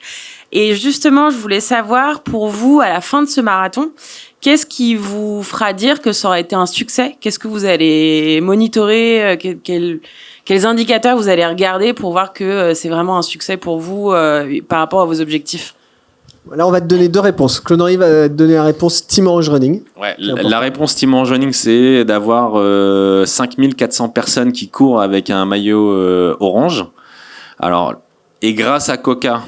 Et justement, je voulais savoir, pour vous, à la fin de ce marathon, qu'est-ce qui vous fera dire que ça aurait été un succès? Qu'est-ce que vous allez monitorer? Quels indicateurs vous allez regarder pour voir que c'est vraiment un succès pour vous par rapport à vos objectifs? Là, on va te donner deux réponses. Claude-Henri va te donner la réponse Team Orange Running. Ouais, la réponse Team Orange Running, c'est d'avoir 5400 personnes qui courent avec un maillot orange. Alors, et grâce à Coca,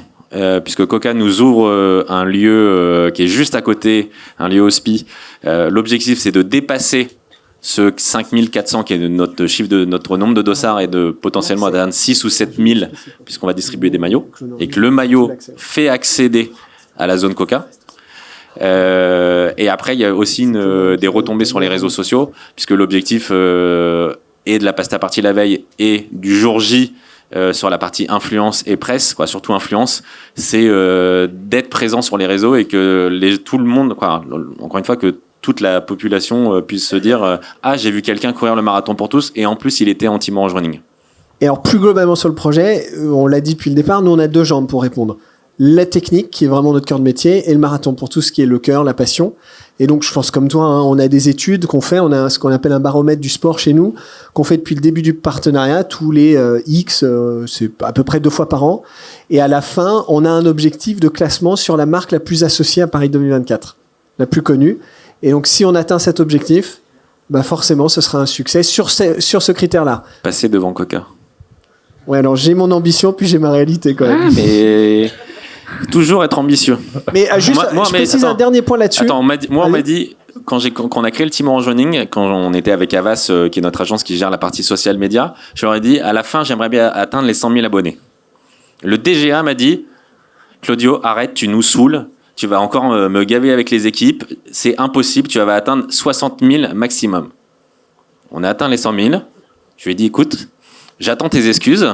puisque Coca nous ouvre un lieu qui est juste à côté, un lieu hospi, l'objectif, c'est de dépasser ce 5400 qui est notre chiffre de notre nombre de dossards et de potentiellement atteindre 6 ou 7000 puisqu'on va distribuer des maillots et que le maillot fait accéder à la zone Coca. Et après, il y a aussi des retombées sur les réseaux sociaux, puisque l'objectif est de la pasta party la veille et du jour J sur la partie influence et presse, quoi, surtout influence, c'est d'être présent sur les réseaux et que tout le monde, quoi, encore une fois, que toute la population puisse se dire ah, j'ai vu quelqu'un courir le marathon pour tous, et en plus, il était en Team Orange Running. Et alors, plus globalement sur le projet, on l'a dit depuis le départ, nous, on a deux jambes pour répondre. La technique, qui est vraiment notre cœur de métier, et le marathon pour tout ce qui est le cœur, la passion. Et donc, je pense comme toi, hein, on a des études qu'on fait, on a ce qu'on appelle un baromètre du sport chez nous, qu'on fait depuis le début du partenariat, tous les c'est à peu près 2 fois par an. Et à la fin, on a un objectif de classement sur la marque la plus associée à Paris 2024, la plus connue. Et donc, si on atteint cet objectif, bah forcément, ce sera un succès sur ce critère-là. Passer devant Coca. Ouais, alors j'ai mon ambition, puis j'ai ma réalité quand même. Mais toujours être ambitieux. Mais juste, je précise un dernier point là-dessus. Attends, on m'a dit, quand on a créé le Team Orange Running, quand on était avec Avas, qui est notre agence qui gère la partie social média, je leur ai dit, à la fin, j'aimerais bien atteindre les 100 000 abonnés. Le DGA m'a dit, Claudio, arrête, tu nous saoules, tu vas encore me gaver avec les équipes, c'est impossible, tu vas atteindre 60 000 maximum. On a atteint les 100 000, je lui ai dit, écoute, j'attends tes excuses,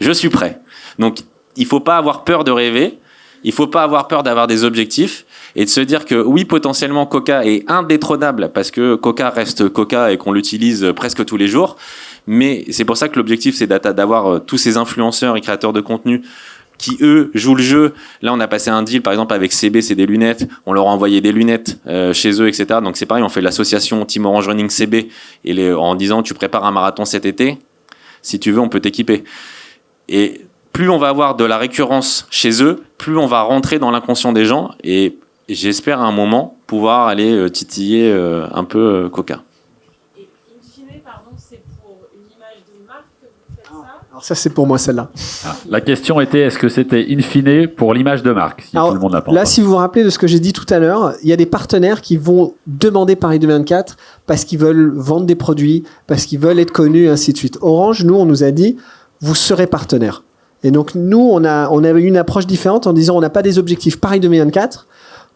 je suis prêt. Donc, il faut pas avoir peur de rêver, il faut pas avoir peur d'avoir des objectifs et de se dire que oui, potentiellement, Coca est indétrônable parce que Coca reste Coca et qu'on l'utilise presque tous les jours. Mais c'est pour ça que l'objectif, c'est d'avoir tous ces influenceurs et créateurs de contenu qui, eux, jouent le jeu. Là, on a passé un deal, par exemple, avec CB, c'est des lunettes. On leur a envoyé des lunettes chez eux, etc. Donc, c'est pareil, on fait l'association Team Orange Running CB en disant, tu prépares un marathon cet été. Si tu veux, on peut t'équiper. Et plus on va avoir de la récurrence chez eux, plus on va rentrer dans l'inconscient des gens. Et j'espère à un moment pouvoir aller titiller un peu Coca. Et in fine, pardon, c'est pour une image de marque que vous faites ça? Alors ça, c'est pour moi, celle-là. La question était, est-ce que c'était in fine pour l'image de marque, si Alors, tout le monde n'a pas là, entendu. si vous vous rappelez de ce que j'ai dit tout à l'heure, il y a des partenaires qui vont demander Paris 2024 parce qu'ils veulent vendre des produits, parce qu'ils veulent être connus, et ainsi de suite. Orange, nous, on nous a dit, vous serez partenaire. Et donc, nous, on a eu une approche différente en disant, on n'a pas des objectifs Paris 2024.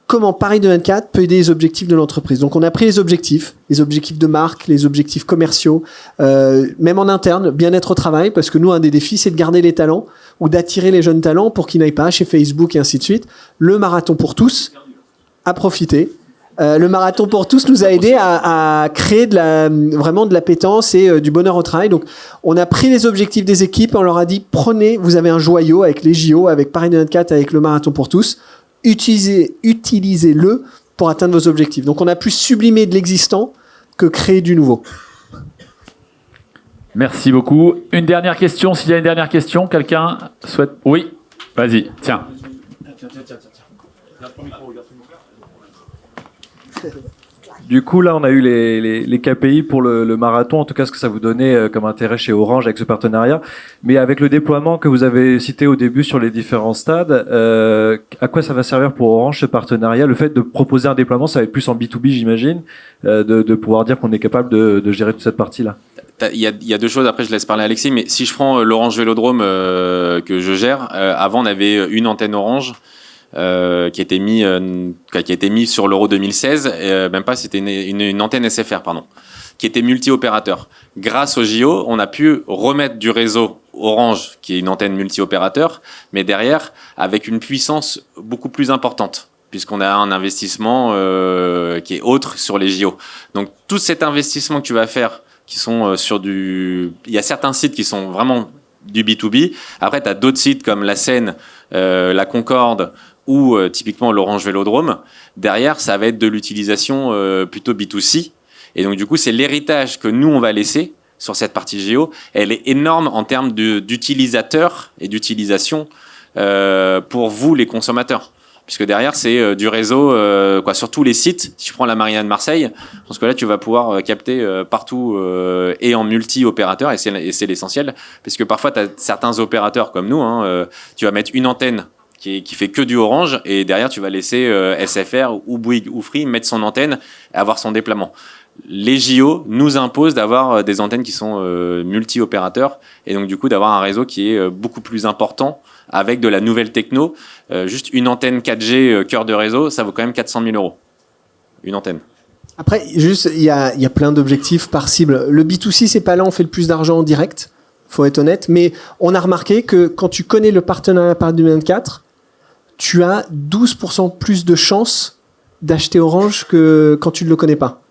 Comment Paris 2024 peut aider les objectifs de l'entreprise? Donc, on a pris les objectifs de marque, les objectifs commerciaux, même en interne, bien-être au travail, parce que nous, un des défis, c'est de garder les talents ou d'attirer les jeunes talents pour qu'ils n'aillent pas chez Facebook et ainsi de suite. Le marathon pour tous a profité. Le marathon pour tous nous a aidé à créer vraiment de l'appétence et du bonheur au travail. Donc, on a pris les objectifs des équipes et on leur a dit, prenez, vous avez un joyau avec les JO, avec Paris 2024, avec le marathon pour tous. Utilisez-le pour atteindre vos objectifs. Donc, on a plus sublimé de l'existant que créer du nouveau. Merci beaucoup. Une dernière question, s'il y a une dernière question, quelqu'un souhaite... Oui, vas-y, tiens. Du coup, là, on a eu les KPI pour le marathon, en tout cas ce que ça vous donnait comme intérêt chez Orange avec ce partenariat. Mais avec le déploiement que vous avez cité au début sur les différents stades, à quoi ça va servir pour Orange ce partenariat? Le fait de proposer un déploiement, ça va être plus en B2B, j'imagine, de pouvoir dire qu'on est capable de gérer toute cette partie-là. Il y a deux choses, après je laisse parler Alexis, mais si je prends l'Orange Vélodrome que je gère, avant on avait une antenne Orange qui a été mise sur l'Euro 2016, même pas, c'était une antenne SFR, pardon, qui était multi-opérateur. Grâce au JO, on a pu remettre du réseau Orange, qui est une antenne multi-opérateur, mais derrière, avec une puissance beaucoup plus importante, puisqu'on a un investissement qui est autre sur les JO. Donc tout cet investissement que tu vas faire, qui sont il y a certains sites qui sont vraiment du B2B. Après, tu as d'autres sites comme la Seine, la Concorde ou typiquement l'Orange Vélodrome. Derrière, ça va être de l'utilisation plutôt B2C. Et donc, du coup, c'est l'héritage que nous, on va laisser sur cette partie géo. Elle est énorme en termes d'utilisateurs et d'utilisation pour vous, les consommateurs. Puisque derrière, c'est du réseau sur tous les sites. Si tu prends la Marina de Marseille, je pense que là, tu vas pouvoir capter partout et en multi-opérateur, et c'est l'essentiel. Parce que parfois, tu as certains opérateurs comme nous, tu vas mettre une antenne qui fait que du Orange, et derrière, tu vas laisser SFR ou Bouygues ou Free mettre son antenne et avoir son déploiement. Les JO nous imposent d'avoir des antennes qui sont multi-opérateurs, et donc du coup d'avoir un réseau qui est beaucoup plus important avec de la nouvelle techno. Juste une antenne 4G cœur de réseau, ça vaut quand même 400 000 €. Une antenne. Après, juste, il y a plein d'objectifs par cible. Le B2C, c'est pas là où on fait le plus d'argent en direct, faut être honnête, mais on a remarqué que quand tu connais le partenariat par 2024, tu as 12% plus de chances d'acheter Orange que quand tu ne le connais pas.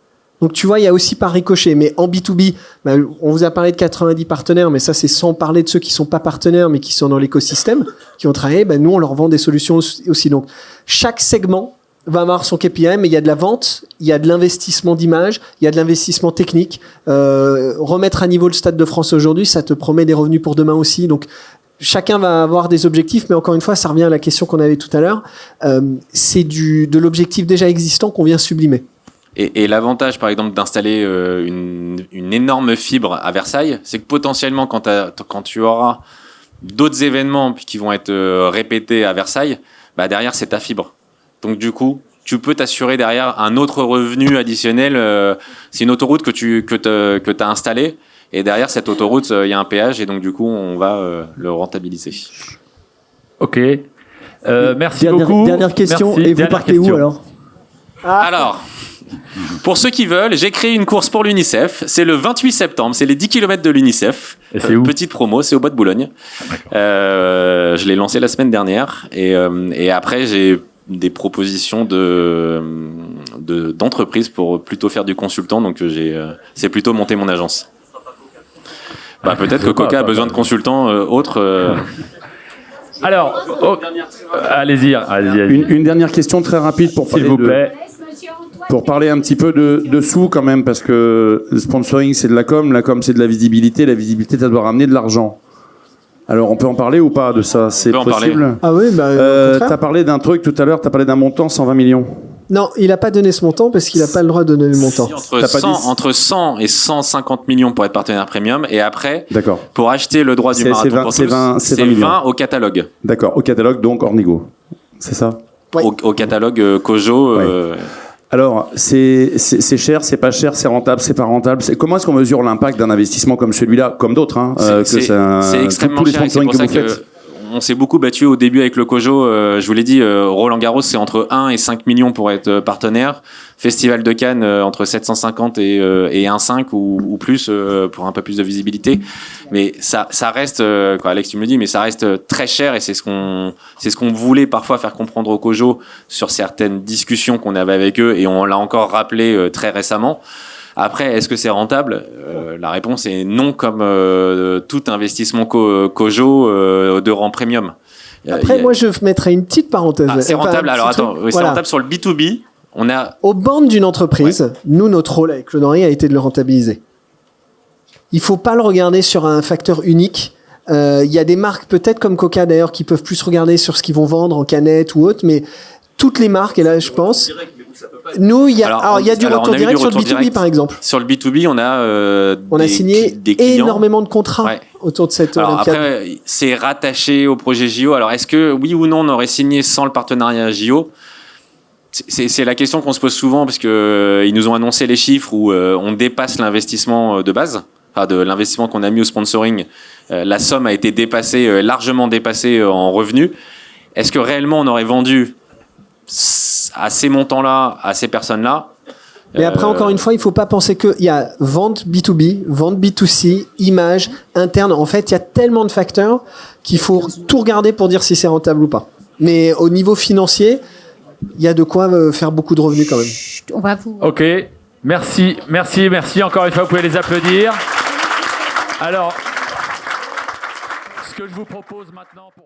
Donc tu vois, il y a aussi par ricochet. Mais en B2B, on vous a parlé de 90 partenaires, mais ça c'est sans parler de ceux qui sont pas partenaires, mais qui sont dans l'écosystème, qui ont travaillé. Nous, on leur vend des solutions aussi. Donc chaque segment va avoir son KPI, mais il y a de la vente, il y a de l'investissement d'image, il y a de l'investissement technique. Remettre à niveau le Stade de France aujourd'hui, ça te promet des revenus pour demain aussi. Donc chacun va avoir des objectifs, mais encore une fois, ça revient à la question qu'on avait tout à l'heure. C'est de l'objectif déjà existant qu'on vient sublimer. Et l'avantage, par exemple, d'installer une énorme fibre à Versailles, c'est que potentiellement, quand tu auras d'autres événements qui vont être répétés à Versailles, derrière, c'est ta fibre. Donc, du coup, tu peux t'assurer derrière un autre revenu additionnel. C'est une autoroute que tu as installée. Et derrière cette autoroute, il y a un péage. Et donc, du coup, on va le rentabiliser. OK. Merci beaucoup. Dernière question. Merci. Et vous partez où alors ? Alors, pour ceux qui veulent, j'ai créé une course pour l'UNICEF. C'est le 28 septembre. C'est les 10 km de l'UNICEF. Et c'est où ? Petite promo, c'est au Bois de Boulogne. Je l'ai lancé la semaine dernière. Et après, j'ai des propositions d'entreprises pour plutôt faire du consultant. Donc, c'est plutôt monter mon agence. Peut-être que Coca a besoin de consultants autres. Alors, allez-y. Une dernière question très rapide pour parler s'il vous plaît. Pour parler un petit peu de sous quand même, parce que le sponsoring c'est de la com c'est de la visibilité ça doit ramener de l'argent. Alors on peut en parler ou pas de ça ? C'est possible ? Ah oui, t'as parlé d'un truc tout à l'heure, t'as parlé d'un montant 120 millions. Non, il n'a pas donné ce montant parce qu'il n'a pas le droit de donner le montant. Entre 100 et 150 millions pour être partenaire premium, et après, d'accord, pour acheter le droit du marathon pour tous, c'est 20 au catalogue. D'accord, au catalogue donc hors négo. C'est ça ? Ouais. Au catalogue Cojo. Ouais. Alors, c'est cher, c'est pas cher, c'est rentable, c'est pas rentable. Comment est-ce qu'on mesure l'impact d'un investissement comme celui-là, comme d'autres c'est extrêmement cher, et c'est pour ça on s'est beaucoup battu au début avec le Cojo. Je vous l'ai dit, Roland Garros, c'est entre 1 et 5 millions pour être partenaire. Festival de Cannes, entre 750 et 1,5 ou plus pour un peu plus de visibilité. Mais ça reste, quand Alex, tu me le dis, mais ça reste très cher, et c'est ce qu'on voulait parfois faire comprendre au Cojo sur certaines discussions qu'on avait avec eux, et on l'a encore rappelé très récemment. Après, est-ce que c'est rentable ? La réponse est non, comme tout investissement Cojo de rang premium. Après, moi, je mettrais une petite parenthèse. C'est rentable. Alors, attends, c'est rentable sur le B2B. Aux bornes d'une entreprise, nous, notre rôle avec Claude Henry a été de le rentabiliser. Il ne faut pas le regarder sur un facteur unique. Il y a des marques, peut-être comme Coca d'ailleurs, qui peuvent plus regarder sur ce qu'ils vont vendre en canette ou autre, mais toutes les marques, et là, je pense... Nous, il y a, Alors, il y a du alors, retour on a eu direct du sur le retour B2B, direct. par exemple. Sur le B2B, on a signé des clients. énormément de contrats Ouais. autour de cette Alors Olympiade. après, c'est rattaché au projet JO. Alors est-ce que oui ou non on aurait signé sans le partenariat JO? C'est la question qu'on se pose souvent parce que ils nous ont annoncé les chiffres où on dépasse l'investissement de base, enfin de l'investissement qu'on a mis au sponsoring. La somme a été dépassée, largement dépassée en revenus. Est-ce que réellement on aurait vendu à ces montants-là, à ces personnes-là? Mais après, encore une fois, il ne faut pas penser qu'il y a vente B2B, vente B2C, image, interne. En fait, il y a tellement de facteurs qu'il faut tout regarder pour dire si c'est rentable ou pas. Mais au niveau financier, il y a de quoi faire beaucoup de revenus quand même. On va vous... Ok, merci. Encore une fois, vous pouvez les applaudir. Alors, ce que je vous propose maintenant pour...